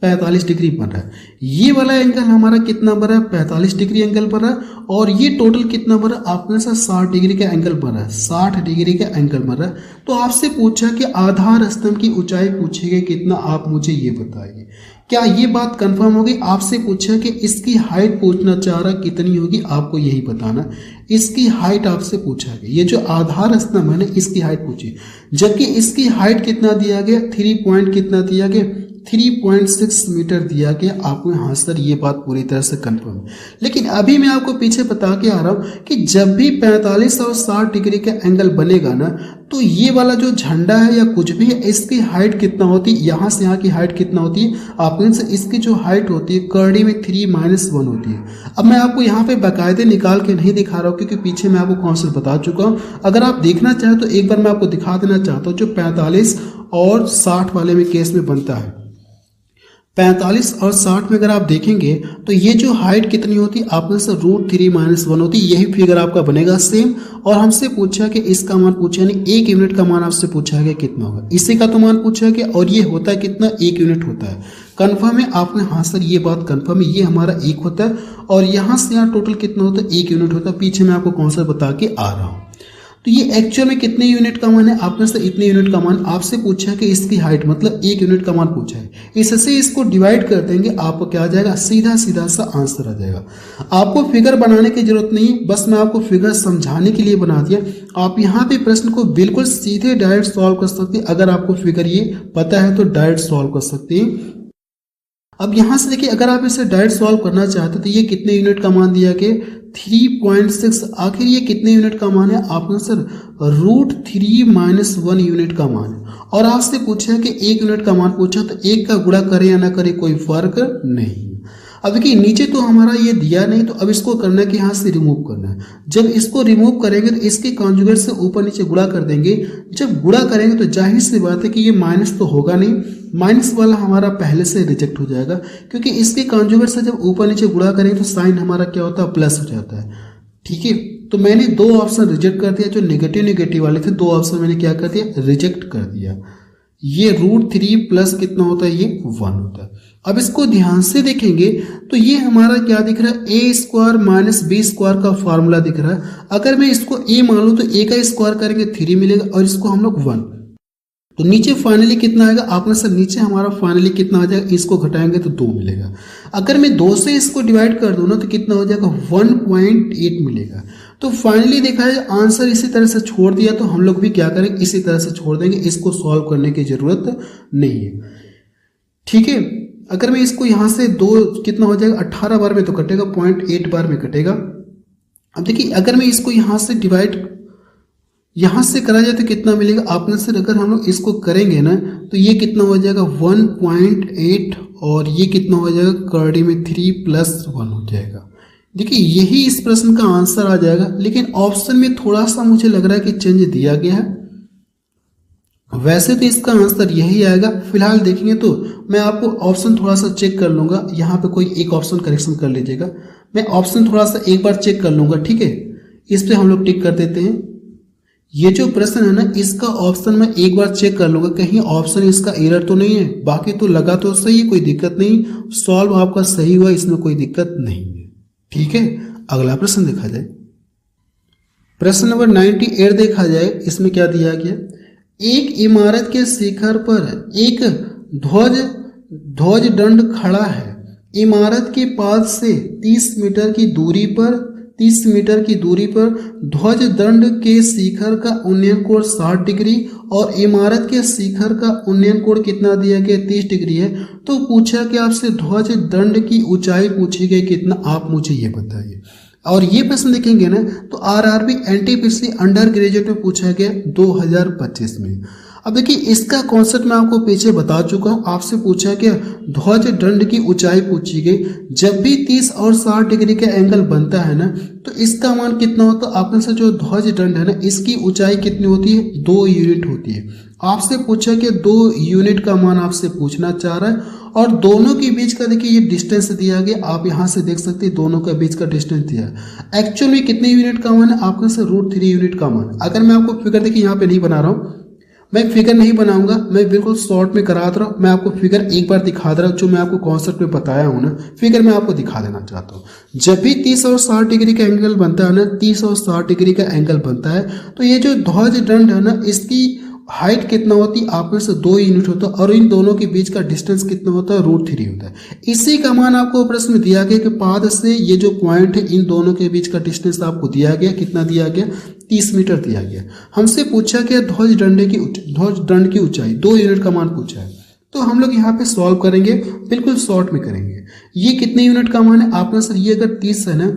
45 डिग्री बन रहा है। ये वाला एंगल हमारा कितना बन रहा है, 45 डिग्री एंगल बन रहा है। और ये टोटल कितना बन रहा है, आपके साथ 60 डिग्री का एंगल बन रहा है, 60 डिग्री का एंगल बन रहा है। तो आपसे पूछा कि आधार स्तंभ की ऊंचाई पूछी गई कितना, आप मुझे ये बताइए। क्या ये बात कंफर्म होगी? आपसे पूछा कि इसकी हाइट पूछना चाह रहा कितनी होगी, आपको यही बताना। इसकी हाइट आपसे पूछा गया, ये जो आधार स्तंभ है ना, इसकी हाइट पूछी, जबकि इसकी हाइट कितना दिया गया, 3 पॉइंट कितना दिया गया, 3.6 मीटर दिया गया। आपको हाँ सर ये बात पूरी तरह से कंफर्म है। लेकिन अभी मैं आपको पीछे बता के आ रहा हूं कि जब भी 45 और 60 डिग्री का एंगल बनेगा ना, तो ये वाला जो झंडा है या कुछ भी है, इसकी हाइट कितना होती है, यहाँ से यहाँ की हाइट कितना होती है, आपने से इसकी जो हाइट होती है करड़ी में 3-1 होती है। अब मैं आपको यहाँ पे बाकायदे निकाल के नहीं दिखा रहा हूँ, क्योंकि पीछे मैं आपको कॉन्सेप्ट बता चुका हूँ। अगर आप देखना चाहें तो एक बार मैं आपको दिखा देना चाहता हूँ, जो 45 और 60 वाले में केस में बनता है। 45 और 60 में अगर आप देखेंगे तो ये जो हाइट कितनी होती है आपने से √3 - 1 होती है। यही फिगर आपका बनेगा सेम। और हमसे पूछा कि इसका मान पूछा, यानी 1 यूनिट का मान आपसे पूछा गया कितना होगा, इसी का तो मान पूछा गया और ये होता है कितना, 1 यूनिट होता है। कंफर्म है आपने, हाँ सर ये बात कंफर्म है, ये हमारा 1 होता है और यहाँ से यहाँ टोटल कितना होता है, 1 यूनिट होता है। पीछे मैं आपको कॉन्सेप्ट बता के आ रहा हूँ। तो ये एक्चुअल में कितने यूनिट का मान है, आपने से इतने यूनिट का मान आपसे पूछा है कि इसकी हाइट मतलब 1 यूनिट का मान पूछा है। इससे इसको डिवाइड कर देंगे, आपको क्या आ जाएगा, सीधा सीधा सा आंसर आ जाएगा। आपको फिगर बनाने की जरूरत नहीं, बस मैं आपको फिगर समझाने के लिए बना दिया। आप यहाँ पे प्रश्न को बिल्कुल सीधे डायरेक्ट सॉल्व कर सकते हैं। अगर आपको फिगर ये पता है तो डायरेक्ट सॉल्व कर सकते हैं। अब यहां से देखिए, अगर आप इसे डायरेक्ट सॉल्व करना चाहते तो ये कितने यूनिट का मान दिया गया, 3.6। आखिर ये कितने यूनिट का मान है, आपने सर √3 - 1 यूनिट का मान है। और आपसे पूछा कि 1 यूनिट का मान पूछा तो 1 का गुणा करे या ना करे कोई फर्क नहीं। अब देखिए नीचे तो हमारा ये दिया नहीं, तो अब इसको करना है कि यहाँ से रिमूव करना है। जब इसको रिमूव करेंगे तो इसके कॉन्जुगेट से ऊपर नीचे गुणा कर देंगे। जब गुणा करेंगे तो जाहिर सी बात है कि ये माइनस तो होगा नहीं, माइनस वाला हमारा पहले से रिजेक्ट हो जाएगा, क्योंकि इसके कॉन्जुगेट से जब ऊपर नीचे गुणा करेंगे तो साइन हमारा क्या होता है, प्लस हो जाता है। ठीक है, तो मैंने 2 ऑप्शन रिजेक्ट कर दिया, जो नेगेटिव वाले थे 2 ऑप्शन मैंने क्या कर दिया, रिजेक्ट कर दिया। ये √3 प्लस कितना होता है, ये 1 होता है। अब इसको ध्यान से देखेंगे तो ये हमारा क्या दिख रहा है, a² - b² का फॉर्मूला दिख रहा है। अगर मैं इसको a मान लूं तो a का स्क्वायर करेंगे 3 मिलेगा और इसको हम लोग 1, तो नीचे फाइनली कितना आएगा, आपने सर नीचे हमारा फाइनली कितना आ जाएगा, इसको घटाएंगे तो 2 मिलेगा। अगर मैं 2 से इसको डिवाइड कर दूं ना तो कितना हो जाएगा, 1.8 मिलेगा। तो फाइनली देखा जाए आंसर इसी तरह से छोड़ दिया, तो हम लोग भी क्या करेंगे, इसी तरह से छोड़ देंगे, इसको सॉल्व करने की जरूरत नहीं है। ठीक है, अगर मैं इसको यहाँ से 2 कितना हो जाएगा, 18 बार में तो कटेगा, 0.8 बार में कटेगा। अब देखिए अगर मैं इसको यहाँ से डिवाइड यहाँ से करा जाए तो कितना मिलेगा, आपने सर अगर हम लोग इसको करेंगे ना तो ये कितना हो जाएगा 1.8 और ये कितना हो जाएगा करड़ी में 3 + 1 हो जाएगा। देखिए यही इस प्रश्न का आंसर आ जाएगा, लेकिन ऑप्शन में थोड़ा सा मुझे लग रहा है कि चेंज दिया गया है। वैसे तो इसका आंसर यही आएगा। फिलहाल देखेंगे तो मैं आपको ऑप्शन थोड़ा सा चेक कर लूंगा, यहाँ पे कोई एक ऑप्शन करेक्शन कर लीजिएगा। मैं ऑप्शन थोड़ा सा एक बार चेक कर लूंगा, ठीक है, इस पे हम लोग टिक कर देते हैं। ये जो प्रश्न है ना, इसका ऑप्शन मैं एक बार चेक कर लूंगा, कहीं ऑप्शन इसका एरर तो नहीं है। बाकी तो लगा तो सही है, कोई दिक्कत नहीं, सॉल्व आपका सही हुआ, इसमें कोई दिक्कत नहीं है। ठीक है, अगला प्रश्न देखा जाए। प्रश्न नंबर 98 देखा जाए, इसमें क्या दिया गया, एक इमारत के शिखर पर एक ध्वज दंड खड़ा है। इमारत के पास से 30 मीटर की दूरी पर ध्वज दंड के शिखर का उन्नयन कोण 60 डिग्री और इमारत के शिखर का उन्नयन कोण कितना दिया गया, 30 डिग्री है। तो पूछा कि आपसे ध्वज दंड की ऊंचाई पूछी गई कितना, आप मुझे ये बताइए। और ये प्रश्न देखेंगे ना तो आरआरबी एनटीपीसी अंडर ग्रेजुएट में पूछा गया 2025 में। अब देखिए इसका कॉन्सेप्ट मैं आपको पीछे बता चुका हूं। आपसे पूछा कि ध्वज दंड की ऊंचाई पूछी गई। जब भी 30 और 60 डिग्री का एंगल बनता है ना तो इसका मान कितना होता है, आपने से जो ध्वज दंड है ना इसकी ऊंचाई कितनी होती है, 2 यूनिट होती है। आपसे पूछा कि 2 यूनिट का मान आपसे पूछना चाह रहा है और दोनों के बीच का देखिए ये डिस्टेंस दिया गया, आप यहां से देख सकते हैं दोनों के बीच का डिस्टेंस दिया है। एक्चुअल में कितने यूनिट का मान है, आपके से √3 यूनिट का मान। अगर मैं आपको फिगर देखिए यहाँ पे नहीं बना रहा हूँ, मैं फिगर नहीं बनाऊंगा, मैं बिल्कुल शॉर्ट में करा रहा हूँ। मैं आपको फिगर एक बार दिखा दे रहा हूँ, जो मैं आपको कॉन्सेप्ट में बताया हूँ ना, फिगर मैं आपको दिखा देना चाहता हूँ। जब भी 30 और 60 डिग्री का एंगल बनता है ना, 30 और 60 डिग्री का एंगल बनता है तो ये जो ध्वज दंड है ना इसकी हाइट कितना होती है, आप में से 2 यूनिट होता है और इन दोनों के बीच का डिस्टेंस कितना होता है, √3 होता है। इसी का मान आपको प्रश्न में दिया गया कि पाद से ये जो पॉइंट है इन दोनों के बीच का डिस्टेंस आपको दिया गया, कितना दिया गया, 30 मीटर दिया गया। हमसे पूछा गया ध्वज दंड की ऊंचाई 2 यूनिट का मान पूछा है। तो हम लोग यहाँ पे सॉल्व करेंगे, बिल्कुल शॉर्ट में करेंगे। ये कितने यूनिट का मान है, आपने सर ये अगर 30 है ना,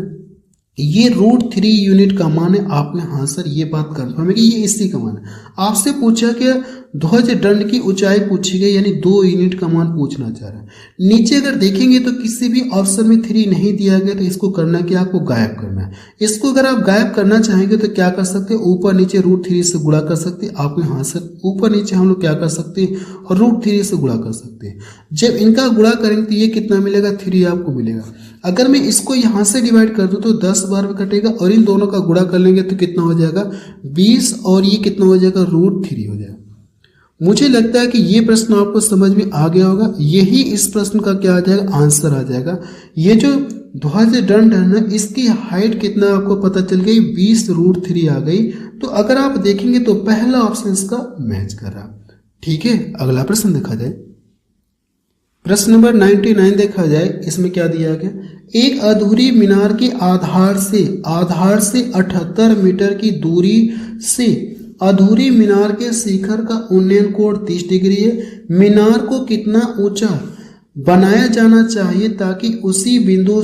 ये √3 यूनिट का मान है। आपने हाँ सर ये बात कंफर्म है कि ये इसी का मान है। आपसे पूछा कि ध्वज दंड की ऊंचाई पूछी गई, यानी 2 यूनिट का मान पूछना चाह रहा है। नीचे अगर देखेंगे तो किसी भी ऑप्शन में 3 नहीं दिया गया, तो इसको करना क्या, आपको गायब करना है। इसको अगर आप गायब करना चाहेंगे तो क्या कर सकते हैं, ऊपर नीचे √3 से गुणा कर सकते हैं। आप यहाँ से ऊपर नीचे हम लोग क्या कर सकते हैं, और √3 से गुणा कर सकते हैं। जब इनका गुणा करेंगे तो ये कितना मिलेगा, 3 आपको मिलेगा। अगर मैं इसको यहाँ से डिवाइड कर दूं तो 10 बार में कटेगा, और इन दोनों का गुणा कर लेंगे तो कितना हो जाएगा 20, और ये कितना हो जाएगा √3 हो जाएगा। मुझे लगता है कि ये प्रश्न आपको समझ में आ गया होगा। यही इस प्रश्न का क्या आ जाएगा, आंसर आ जाएगा। ये जो ध्वज दंड है ना, इसकी हाइट कितना आपको पता चल गई, 20√3 आ गई। तो अगर आप देखेंगे तो पहला ऑप्शन इसका मैच कर रहा। ठीक है, अगला प्रश्न देखा जाए। प्रश्न नंबर 99 देखा जाए, इसमें क्या दिया गया, एक अधूरी मीनार के आधार से 78 मीटर की दूरी से अधूरी मीनार के शिखर का उन्नयन कोण 30 डिग्री है। मीनार को कितना ऊंचा बनाया जाना चाहिए ताकि उसी बिंदु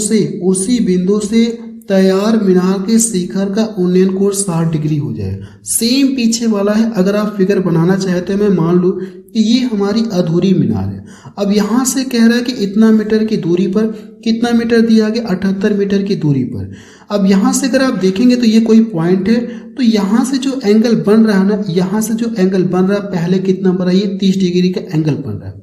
से तैयार मीनार के शिखर का उन्नयन कोण 60 डिग्री हो जाए। सेम पीछे वाला है। अगर आप फिगर बनाना चाहते हैं, मैं मान लूं कि ये हमारी अधूरी मीनार है। अब यहां से कह रहा है कि इतना मीटर की दूरी पर, कितना मीटर दिया गया, 78 मीटर की दूरी पर। अब यहां से अगर आप देखेंगे तो ये कोई पॉइंट है, तो यहां से जो एंगल बन रहा है ना, यहां से जो एंगल बन रहा है, पहले कितना बन रहा है, ये 30 डिग्री का एंगल बन रहा है,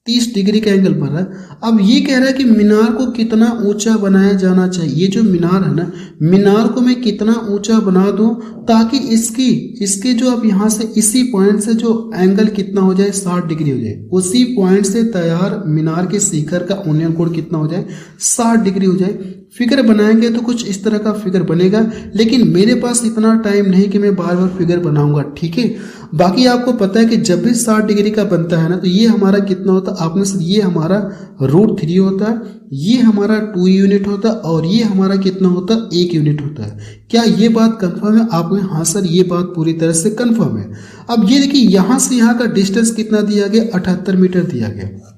30 डिग्री का एंगल बन रहा है। अब ये कह रहा है कि मीनार को कितना ऊंचा बनाया जाना चाहिए। ये जो मीनार है ना, मीनार को मैं कितना ऊंचा बना दूं ताकि इसके जो अब यहाँ से इसी पॉइंट से जो एंगल कितना हो जाए, 60 डिग्री हो जाए। उसी पॉइंट से तैयार मीनार के शिखर का उन्नयन कोण कितना हो जाए, 60 डिग्री हो जाए। फिगर बनाएंगे तो कुछ इस तरह का फिगर बनेगा, लेकिन मेरे पास इतना टाइम नहीं कि मैं बार बार फिगर बनाऊंगा। ठीक है, बाकी आपको पता है कि जब भी 60 डिग्री का बनता है ना, तो ये हमारा कितना होता है, आपने से ये हमारा √3 होता है, ये हमारा 2 यूनिट होता है, और ये हमारा कितना होता है, 1 यूनिट होता है। क्या ये बात कंफर्म है आपने, हाँ सर ये बात पूरी तरह से कंफर्म है। अब ये देखिए, यहां से यहाँ का डिस्टेंस कितना दिया गया, 78 मीटर दिया गया।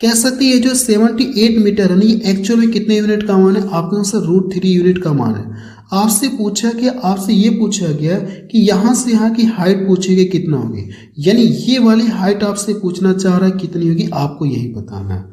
कह सकते हैं ये जो 78 मीटर है ना, ये एक्चुअल में कितने यूनिट का मान है, आपके से √3 यूनिट का मान है। आपसे ये पूछा गया कि यहाँ से यहाँ की हाइट पूछी गई कितना होगी, यानी ये वाली हाइट आपसे पूछना चाह रहा है कितनी होगी, आपको यही बताना है।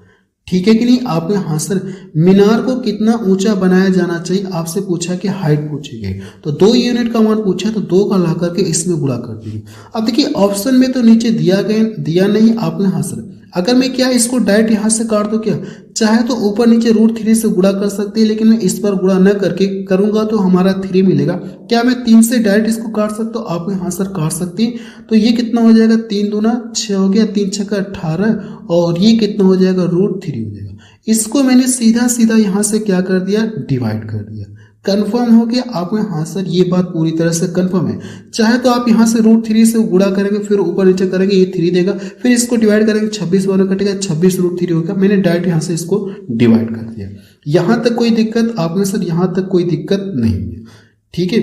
ठीक है कि नहीं, आपने हाँ सर मीनार को कितना ऊंचा बनाया जाना चाहिए, आपसे पूछा कि हाइट पूछी गई, तो 2 यूनिट का मान पूछा, तो 2 का ला करके इसमें गुणा कर दीजिए। अब देखिए ऑप्शन में तो नीचे दिया नहीं, आपने हाँ सर, अगर मैं क्या इसको डायरेक्ट यहाँ से काट दूं, क्या चाहे तो ऊपर नीचे √3 से गुणा कर सकते हैं, लेकिन मैं इस पर गुणा न करके करूंगा तो हमारा 3 मिलेगा। क्या मैं 3 से डायरेक्ट इसको काट सकता हूँ, आप यहाँ सर काट सकते हैं। तो ये कितना हो जाएगा, 3 दूना 6 हो गया, 3 छक्का 18, और ये कितना हो जाएगा, √3 हो जाएगा। इसको मैंने सीधा सीधा यहाँ से क्या कर दिया, डिवाइड कर दिया। कंफर्म हो गया आपने, हाँ सर ये बात पूरी तरह से कंफर्म है। चाहे तो आप यहाँ से √3 से गुणा करेंगे, फिर ऊपर नीचे करेंगे, ये 3 देगा, फिर इसको डिवाइड करेंगे, 26 बार कटेगा, 26 √3 होगा। मैंने डायरेक्ट यहाँ से इसको डिवाइड कर दिया। यहाँ तक कोई दिक्कत आपने सर, यहाँ तक कोई दिक्कत नहीं है। ठीक है,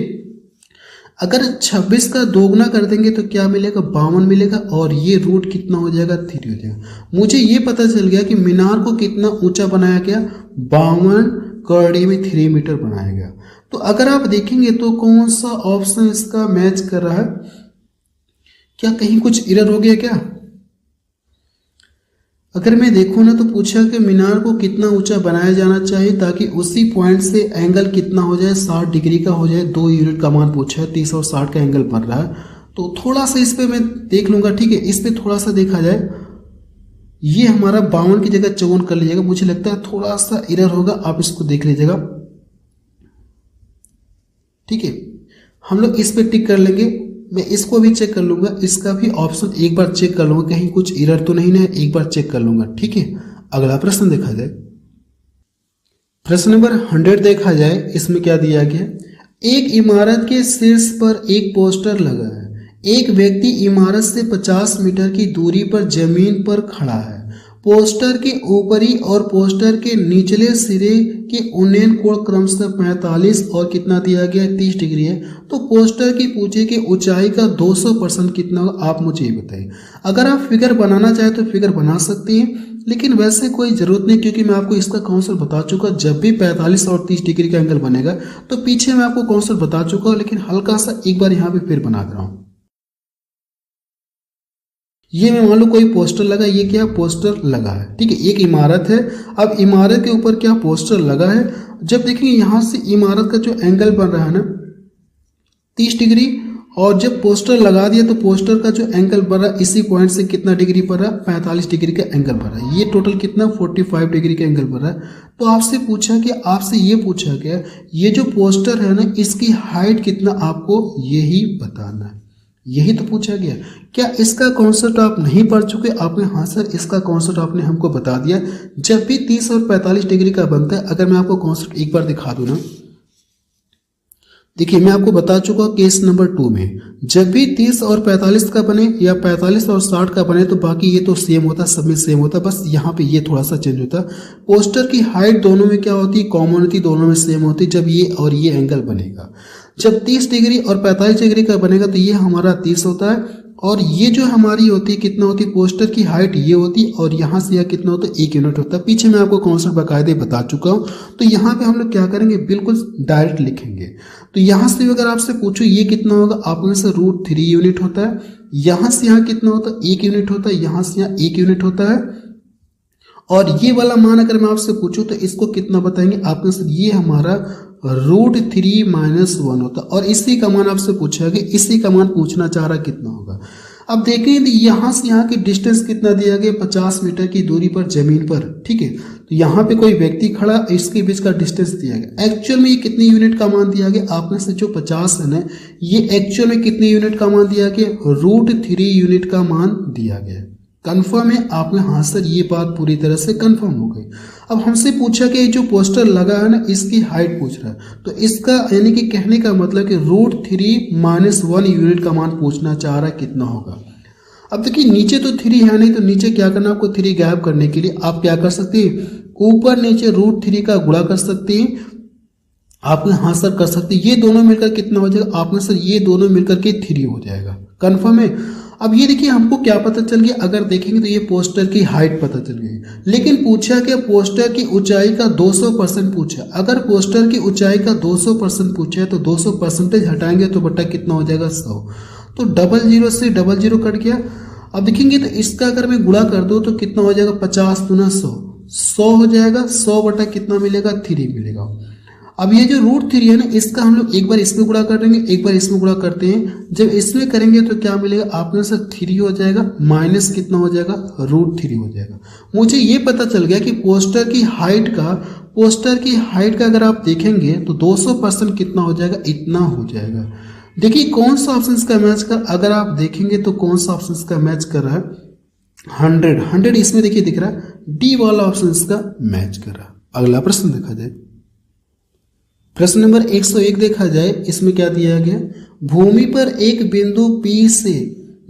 अगर 26 का दोगुना कर देंगे तो क्या मिलेगा, 52 मिलेगा, और ये रूट कितना हो जाएगा, 3 हो जाएगा। मुझे ये पता चल गया कि मीनार को कितना ऊंचा बनाया गया, 52 करड़े में 3 मीटर बनाया गया। तो अगर आप देखेंगे तो कौन सा ऑप्शन इसका मैच कर रहा है, क्या कहीं कुछ एरर हो गया क्या। अगर मैं देखूँ ना, तो पूछा कि मीनार को कितना ऊंचा बनाया जाना चाहिए ताकि उसी पॉइंट से एंगल कितना हो जाए, 60 डिग्री का हो जाए। 2 यूनिट का मान पूछा है, 30 और 60 का एंगल बन रहा है। तो थोड़ा सा इस पे मैं देख लूंगा। ठीक है, इस पे थोड़ा सा देखा जाए, ये हमारा 52 की जगह 54 कर लीजिएगा। मुझे लगता है थोड़ा सा एरर होगा, आप इसको देख लीजिएगा। ठीक है, हम लोग इस पे टिक कर लेंगे। मैं इसको भी चेक कर लूंगा, इसका भी ऑप्शन एक बार चेक कर लूंगा, कहीं कुछ एरर तो नहीं है, एक बार चेक कर लूंगा। ठीक है, अगला प्रश्न देखा जाए। प्रश्न नंबर 100 देखा जाए, इसमें क्या दिया गया, एक इमारत के शीर्ष पर एक पोस्टर लगा है। एक व्यक्ति इमारत से 50 मीटर की दूरी पर जमीन पर खड़ा है। पोस्टर के ऊपरी और पोस्टर के निचले सिरे के उन्नयन कोण क्रमशः 45 और कितना दिया गया है, 30 डिग्री है। तो पोस्टर की पूछे की ऊंचाई का 200% कितना होगा, आप मुझे ये बताइए। अगर आप फिगर बनाना चाहें तो फिगर बना सकते हैं, लेकिन वैसे कोई जरूरत नहीं, क्योंकि मैं आपको इसका काउंसर बता चुका। जब भी 45 और 30 डिग्री का एंगल बनेगा तो पीछे मैं आपको काउंसर बता चुका हूँ, लेकिन हल्का सा एक बार यहाँ पे फिर बना दे रहा हूँ। ये मैं मान लो कोई पोस्टर लगा, ये क्या पोस्टर लगा है, ठीक है, एक इमारत है। अब इमारत के ऊपर क्या पोस्टर लगा है। जब देखेंगे यहाँ से इमारत का जो एंगल बन रहा है ना 30 डिग्री, और जब पोस्टर लगा दिया तो पोस्टर का जो एंगल बन रहा है इसी पॉइंट से कितना डिग्री बन रहा है, 45 डिग्री का एंगल बन रहा है। ये टोटल कितना 45 डिग्री का एंगल बन रहा है। तो आपसे ये पूछा गया ये जो पोस्टर है ना इसकी हाइट कितना, आपको यही बताना है, यही तो पूछा गया। क्या इसका कॉन्सेप्ट आप नहीं पढ़ चुके? आपने हाँ सर इसका कॉन्सेप्ट आपने हमको बता दिया। जब भी 30 और 45 डिग्री का बनता है, अगर मैं आपको कॉन्सेप्ट एक बार दिखा दूं ना, देखिए मैं आपको बता चुका हूं केस नंबर 2 में जब भी 30 और 45 का बने या 45 और 60 का बने तो बाकी ये तो सेम होता है, सब में सेम होता है, बस यहाँ पे ये थोड़ा सा चेंज होता है। पोस्टर की हाइट दोनों में क्या होती है, कॉमन होती, दोनों में सेम होती। जब ये और ये एंगल बनेगा, जब 30 डिग्री और 45 डिग्री का बनेगा तो ये हमारा 30 होता है, और ये जो हमारी होती है कितना होती है, पोस्टर की हाइट ये होती है, और यहाँ से यह कितना होता है 1 यूनिट होता है। पीछे मैं आपको कॉन्सेप्ट बाकायदे बता चुका हूँ। तो यहाँ पे हम लोग क्या करेंगे, बिल्कुल डायरेक्ट लिखेंगे। तो यहाँ से अगर आपसे पूछो ये कितना होगा, आप में से √3 यूनिट होता है। यहाँ से यहाँ कितना होता है 1 यूनिट होता है, यहाँ से यहाँ 1 यूनिट होता है। और ये वाला मान अगर मैं आपसे पूछूं तो इसको कितना बताएंगे, आप में से ये हमारा √3 - 1 होता है। और इसी का मान आपसे पूछा गया, इसी का मान पूछना चाह रहा कितना होगा। अब देखिए यहाँ से यहाँ की डिस्टेंस कितना दिया गया, 50 मीटर की दूरी पर जमीन पर, ठीक है। तो यहाँ पे कोई व्यक्ति खड़ा, इसके बीच का डिस्टेंस दिया गया। एक्चुअल में ये कितनी यूनिट का मान दिया गया, आप में से जो 50 है ना, ये एक्चुअल में कितनी यूनिट का मान दिया गया, √3 यूनिट का मान दिया गया। कंफर्म है? आपने हाँ सर ये बात पूरी तरह से कंफर्म हो गई। अब हमसे पूछा कि जो पोस्टर लगा है ना इसकी हाइट पूछ रहा है, तो इसका यानी कि कहने का मतलब कि √3 - 1 यूनिट का मान पूछना चाह रहा है कितना होगा। अब देखिए नीचे तो 3 है नहीं, तो नीचे क्या करना, आपको 3 गायब करने के लिए आप क्या कर सकते हैं, ऊपर नीचे √3 का गुणा कर सकते हैं। आपने हाँ सर कर सकते हैं। ये दोनों मिलकर कितना हो जाएगा, आपने सर ये दोनों मिलकर के 3 हो जाएगा। कंफर्म है? अब ये देखिए हमको क्या पता चल गया, अगर देखेंगे तो ये पोस्टर की हाइट पता चल गई। लेकिन पूछा क्या, पोस्टर की ऊंचाई का 200% पूछा। अगर पोस्टर की ऊंचाई का 200% पूछा है तो 200% हटाएंगे तो बटा कितना हो जाएगा 100। तो 00 से 00 कट गया। अब देखेंगे तो इसका अगर मैं गुणा कर दूं तो कितना हो जाएगा, 50 × 100 हो जाएगा। 100 बटा कितना मिलेगा, 3 मिलेगा। अब ये जो √3 है ना इसका हम लोग एक बार इसमें गुणा कर देंगे, एक बार इसमें गुणा करते हैं। जब इसमें करेंगे तो क्या मिलेगा, आपने सर 3 हो जाएगा, माइनस कितना हो जाएगा, √3 हो जाएगा। मुझे ये पता चल गया कि पोस्टर की हाइट का अगर आप देखेंगे तो 200% कितना हो जाएगा, इतना हो जाएगा। देखिए कौन सा ऑप्शन इसका मैच कर, अगर आप देखेंगे तो कौन सा ऑप्शन इसका मैच कर रहा है, 100 इसमें देखिए दिख रहा है, डी वाला ऑप्शन इसका मैच कर रहा है। अगला प्रश्न देखा जाए, प्रश्न नंबर 101 देखा जाए। इसमें क्या दिया गया, भूमि पर एक बिंदु P से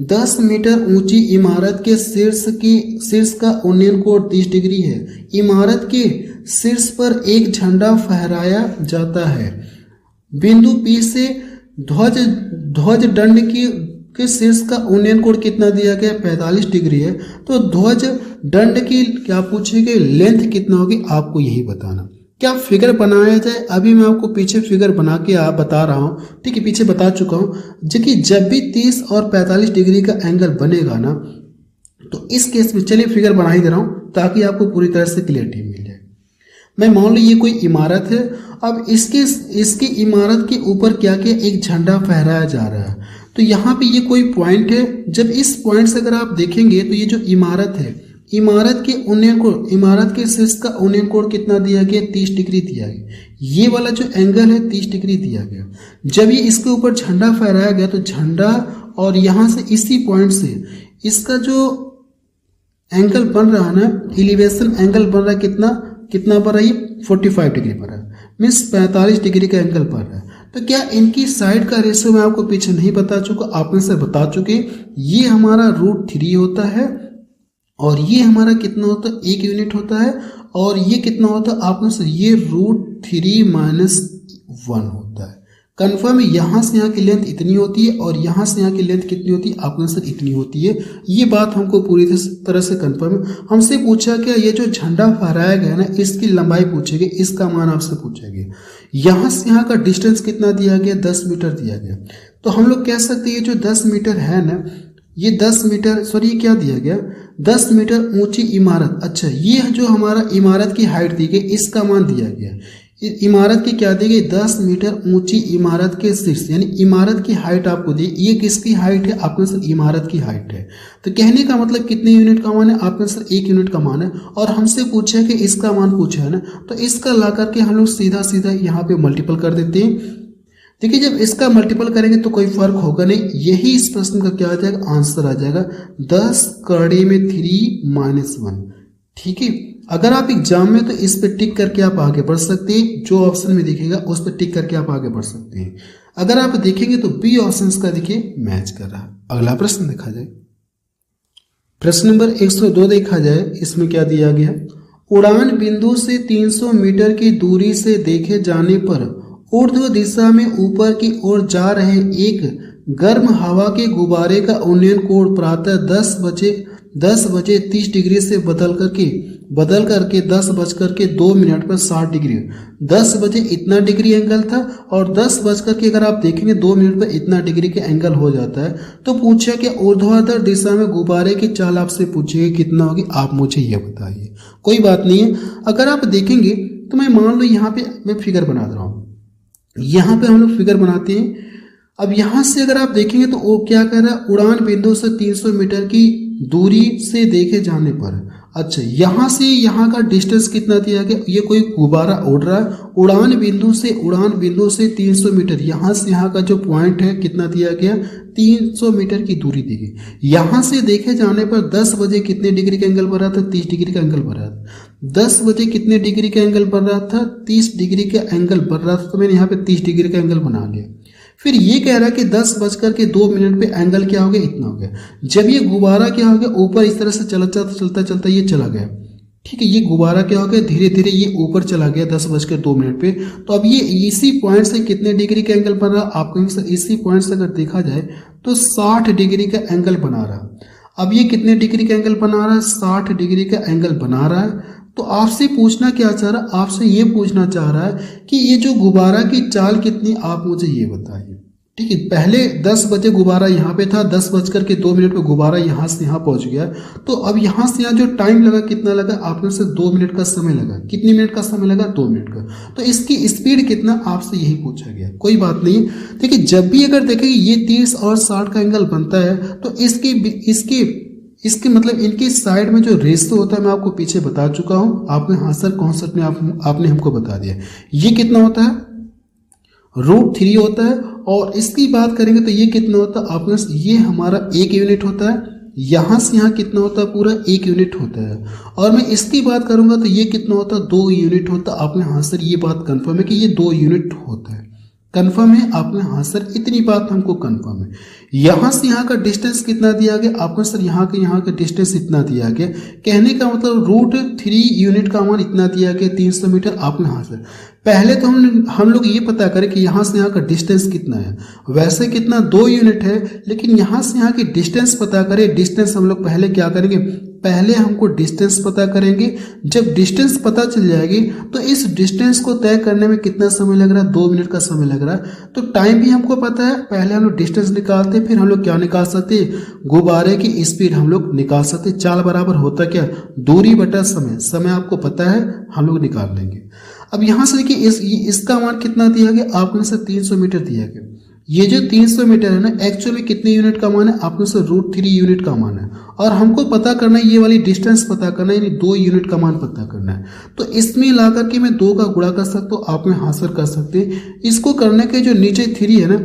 10 मीटर ऊंची इमारत के शीर्ष का उन्नयन कोण 30 डिग्री है। इमारत के शीर्ष पर एक झंडा फहराया जाता है। बिंदु P से ध्वज दंड के शीर्ष का उन्नयन कोण कितना दिया गया, 45 डिग्री है। तो ध्वज दंड की क्या पूछेगी, लेंथ कितना होगी, आपको यही बताना। क्या फिगर बनाया जाए, अभी मैं आपको पीछे फिगर बना के बता रहा हूँ, ठीक है, पीछे बता चुका हूँ। जब भी 30 और 45 डिग्री का एंगल बनेगा ना, तो इस केस में चलिए फिगर बना ही दे रहा हूँ ताकि आपको पूरी तरह से क्लियरिटी मिल जाए। मैं मान लो ये कोई इमारत है। अब इसकी इमारत के ऊपर क्या किया, एक झंडा फहराया जा रहा है। तो यहाँ पे ये कोई पॉइंट है। जब इस पॉइंट से अगर आप देखेंगे तो ये जो इमारत है, इमारत के उन्नयन कोण, इमारत के शीर्ष का उन्नयन कोण कितना दिया गया, 30 डिग्री दिया गया। ये वाला जो एंगल है 30 डिग्री दिया गया। जब ये इसके ऊपर झंडा फहराया गया तो झंडा और यहाँ से इसी पॉइंट से इसका जो एंगल बन रहा है ना, एलिवेशन एंगल बन रहा है, कितना बन रहा है, 45 डिग्री बन रहा है, मीन्स 45 डिग्री का एंगल बन रहा है। तो क्या इनकी साइड का रेशियो मैं आपको पीछे नहीं बता चुका, आपने से बता चुके। ये हमारा √3 होता है और ये हमारा कितना होता है, 1 यूनिट होता है। और ये कितना होता है, आपने से ये √3 - 1 होता है। कंफर्म है? यहाँ से यहाँ की लेंथ इतनी होती है और यहाँ से यहाँ की लेंथ कितनी होती है, आपने सर इतनी होती है। ये बात हमको पूरी तरह से कंफर्म है। हमसे पूछा क्या, ये जो झंडा फहराया गया ना इसकी लंबाई पूछेगी, इसका मान आपसे पूछेगी। यहाँ से यहाँ का डिस्टेंस कितना दिया गया, 10 मीटर दिया गया। तो हम लोग कह सकते हैं ये जो 10 मीटर है ना, ये 10 मीटर, सॉरी ये क्या दिया गया, 10 मीटर ऊंची इमारत। अच्छा, ये जो हमारा इमारत की हाइट दी गई, इसका मान दिया गया। इमारत की क्या दी गई, 10 मीटर ऊंची इमारत के शीर्ष, यानी इमारत की हाइट आपको दी। ये किसकी हाइट है, आपके आंसर इमारत की हाइट है। तो कहने का मतलब कितने यूनिट का मान है, आपके आंसर 1 यूनिट का मान है। और हमसे पूछा है कि इसका मान पूछा है ना, तो इसका ला करके हम लोग सीधा सीधा यहाँ पे मल्टीपल कर देते हैं। देखिए, जब इसका मल्टीपल करेंगे तो कोई फर्क होगा नहीं। यही इस प्रश्न का क्या आ जाएगा, आंसर आ जाएगा 10 कड़े में 3 - 1। ठीक है, अगर आप एग्जाम में तो इस पे टिक करके आप आगे बढ़ सकते हैं, जो ऑप्शन में दिखेगा उस पर टिक करके आप आगे बढ़ सकते हैं। अगर आप देखेंगे तो बी ऑप्शन का देखिए मैच कर रहा है। अगला प्रश्न देखा जाए, प्रश्न नंबर 102 देखा जाए, इसमें क्या दिया गया, उड़ान बिंदु से 300 मीटर की दूरी से देखे जाने पर ऊर्ध्व दिशा में ऊपर की ओर जा रहे एक गर्म हवा के गुब्बारे का उन्नयन कोण प्रातः 10 बजे 30 डिग्री से बदल करके 10:02 पर 60 डिग्री। 10 बजे इतना डिग्री एंगल था और 10 बजकर के अगर आप देखेंगे 2 मिनट पर इतना डिग्री का एंगल हो जाता है। तो पूछा कि ऊर्ध्वाधर दिशा में गुब्बारे की चाल आपसे पूछिए कितना होगी, आप मुझे यह बताइए। कोई बात नहीं है, अगर आप देखेंगे तो मैं मान लो यहाँ पे मैं फिगर बना रहा हूँ, यहाँ पे हम लोग फिगर बनाते हैं। अब यहाँ से अगर आप देखेंगे तो वो क्या कह रहा है, उड़ान बिंदु से 300 मीटर की दूरी से देखे जाने पर। अच्छा, यहाँ से यहाँ का डिस्टेंस कितना दिया गया, ये कोई गुब्बारा उड़ रहा है, उड़ान बिंदु से 300 मीटर, यहाँ से यहाँ का जो पॉइंट है कितना दिया गया, 300 मीटर की दूरी दी गई। यहाँ से देखे जाने पर 10 बजे कितने डिग्री का एंगल बन रहा था, 30 डिग्री का एंगल बन रहा था। 10 बजे कितने डिग्री का एंगल बन रहा था, 30 डिग्री का एंगल बन रहा था। तो मैंने यहाँ पे 30 डिग्री का एंगल बना लिया। फिर ये कह रहा है कि 10:02 पे एंगल क्या हो गया, इतना हो गया। जब ये गुब्बारा क्या हो गया, ऊपर इस तरह से चलता ये चला गया। ठीक है, ये गुब्बारा क्या हो गया, धीरे धीरे ये ऊपर चला गया 10:02 पे। तो अब ये इसी पॉइंट से कितने डिग्री का एंगल बन रहा, आपको इसी पॉइंट से अगर देखा जाए तो 60 डिग्री का एंगल बना रहा। अब ये कितने डिग्री का एंगल बना रहा है, 60 डिग्री का एंगल बना रहा है। तो आपसे पूछना क्या चाह रहा है, आपसे ये पूछना चाह रहा है कि ये जो गुब्बारा की चाल कितनी, आप मुझे ये बताइए। ठीक है, पहले 10 बजे गुब्बारा यहाँ पे था, 10:02 पे गुब्बारा यहाँ से यहाँ पहुंच गया। तो अब यहाँ से यहाँ जो टाइम लगा कितना लगा, आपने से 2 मिनट का समय लगा। कितने मिनट का समय लगा, 2 मिनट का। तो इसकी स्पीड कितना, आपसे यही पूछा गया। कोई बात नहीं। देखिए, जब भी अगर देखेंगे ये 30 और 60 का एंगल बनता है तो इसके मतलब इनकी साइड में जो रेशियो होता है मैं आपको पीछे बता चुका हूं। आपने हाँ सर कॉन्सेप्ट में आपने हमको बता दिया। ये कितना होता है, √3 होता है। और इसकी बात करेंगे तो ये कितना होता है, आपने ये हमारा 1 यूनिट होता है। यहाँ से यहाँ कितना होता है, पूरा 1 यूनिट होता है। और मैं इसकी बात करूंगा तो ये कितना होता है, 2 यूनिट होता है। आपने हाँ सर ये बात कंफर्म है कि ये 2 यूनिट होता है, कंफर्म है आपने, हाँ सर इतनी बात हमको कंफर्म है। यहाँ से यहाँ का डिस्टेंस कितना दिया गया, आपको सर यहाँ का डिस्टेंस इतना दिया गया। कहने का मतलब √3 यूनिट का मान इतना दिया गया, 300 मीटर। आपने हाँ सर पहले तो हम लोग ये पता करें कि यहाँ से यहाँ का डिस्टेंस कितना है। वैसे कितना 2 यूनिट है, लेकिन यहाँ से यहाँ की डिस्टेंस पता करें। डिस्टेंस हम लोग पहले क्या करेंगे, पहले हमको डिस्टेंस पता करेंगे। जब डिस्टेंस पता चल जाएगी तो इस डिस्टेंस को तय करने में कितना समय लग रहा है, 2 मिनट का समय लग रहा है। तो टाइम भी हमको पता है, पहले हम लोग डिस्टेंस निकालते, फिर हम लोग क्या निकाल सकते हैं, गुब्बारे की स्पीड हम लोग निकाल सकते। चाल बराबर होता क्या, दूरी बटा समय। समय आपको पता है, हम लोग निकाल लेंगे। अब यहाँ से देखिए इसका मान कितना दिया गया, आपको से 300 मीटर दिया गया। ये जो 300 मीटर है ना, एक्चुअली में कितने यूनिट का मान है, आपको से √3 यूनिट का मान है। और हमको पता करना है, ये वाली डिस्टेंस पता करना है, यानी 2 यूनिट का मान पता करना है। तो इसमें ला करके मैं 2 का गुणा कर सकता हूँ, आप में हासिल कर सकते हैं। इसको करने के जो नीचे 3 है ना,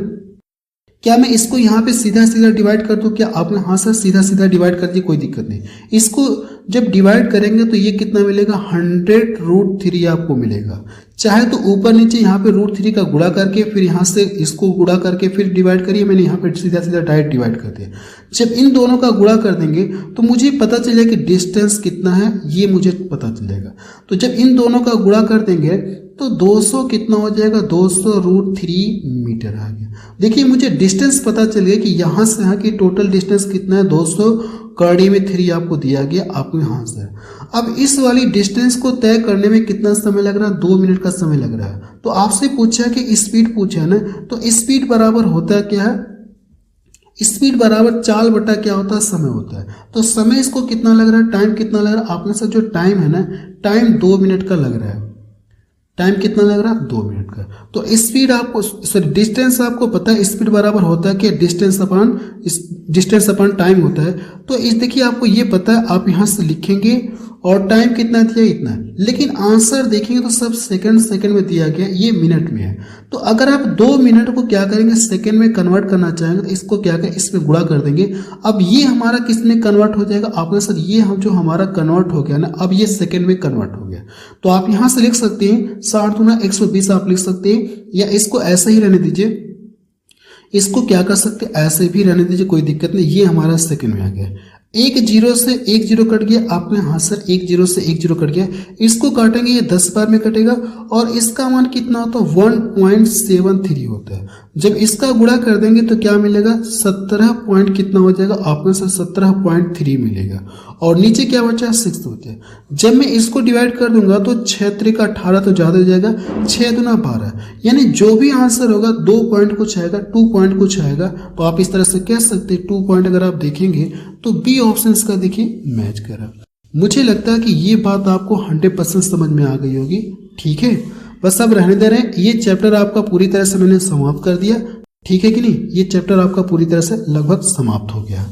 क्या मैं इसको यहाँ पे सीधा सीधा डिवाइड कर दूं, क्या आपने हाँ सर सीधा सीधा डिवाइड कर दिया, कोई दिक्कत नहीं। इसको जब डिवाइड करेंगे तो ये कितना मिलेगा, 100√3 आपको मिलेगा। चाहे तो ऊपर नीचे यहाँ पे √3 का गुणा करके फिर यहाँ से इसको गुणा करके फिर डिवाइड करिए। मैंने यहाँ पे सीधा सीधा डायरेक्ट डिवाइड कर दिया। जब इन दोनों का गुणा कर देंगे तो मुझे पता चलेगा कि डिस्टेंस कितना है, ये मुझे पता चलेगा। तो जब इन दोनों का गुणा कर देंगे तो 200 कितना हो जाएगा, 200√3 मीटर आ गया। देखिए मुझे डिस्टेंस पता चल गया कि यहाँ से यहाँ की टोटल डिस्टेंस कितना है, 200 कड़ी में 3 आपको दिया गया, आपको यहाँ से। अब इस वाली डिस्टेंस को तय करने में कितना समय लग रहा है, 2 मिनट का समय लग रहा है। तो आपसे पूछा कि स्पीड पूछा है ना, तो स्पीड बराबर होता क्या है, स्पीड बराबर चाल बटा क्या होता है, समय होता है। तो समय इसको कितना लग रहा है, टाइम कितना लग रहा है, आपने से जो टाइम है ना, टाइम 2 मिनट का लग रहा है। टाइम कितना लग रहा है, 2 मिनट का। तो स्पीड आपको, सॉरी डिस्टेंस आपको पता है, स्पीड बराबर होता है कि डिस्टेंस अपॉन टाइम होता है। तो इस देखिए आपको ये पता है, आप यहाँ से लिखेंगे और टाइम कितना दिया, इतना। लेकिन आंसर देखेंगे तो सब सेकंड में दिया गया, ये मिनट में है। तो अगर आप 2 मिनट को क्या करेंगे, सेकंड में कन्वर्ट करना चाहेंगे तो इसको क्या करें, इसमें गुणा कर देंगे। अब ये हमारा किस में कन्वर्ट हो जाएगा, आपने सर ये हम जो हमारा कन्वर्ट हो गया ना, अब ये सेकंड में कन्वर्ट हो गया। तो आप यहाँ से लिख सकते हैं 60 गुना 120 आप लिख सकते हैं, या इसको ऐसे ही रहने दीजिए। इसको क्या कर सकते हैं, ऐसे भी रहने दीजिए, कोई दिक्कत नहीं। ये हमारा सेकंड में आ गया। एक जीरो से एक जीरो कट गया, आपको यहाँ सर एक जीरो से एक जीरो कट गया। इसको काटेंगे, ये 10 बार में कटेगा और इसका मान कितना होता है, 1.73 होता है। जब इसका गुणा कर देंगे तो क्या मिलेगा, 17 पॉइंट कितना हो जाएगा, आपको सर 17.3 मिलेगा। और नीचे क्या बचा, 6 बचा। जब मैं इसको डिवाइड कर दूंगा तो 6 त्रिक 18 तो ज्यादा हो जाएगा, 6 दूना 12, यानी जो भी आंसर होगा 2 पॉइंट कुछ आएगा, 2 पॉइंट कुछ आएगा। तो आप इस तरह से कह सकते हैं 2 पॉइंट अगर आप देखेंगे तो बी ऑप्शन का देखिए मैच करा। मुझे लगता है कि ये बात आपको 100% समझ में आ गई होगी। ठीक है, बस अब रहने दे रहे हैं। ये चैप्टर आपका पूरी तरह से मैंने समाप्त कर दिया, ठीक है कि नहीं। ये चैप्टर आपका पूरी तरह से लगभग समाप्त हो गया।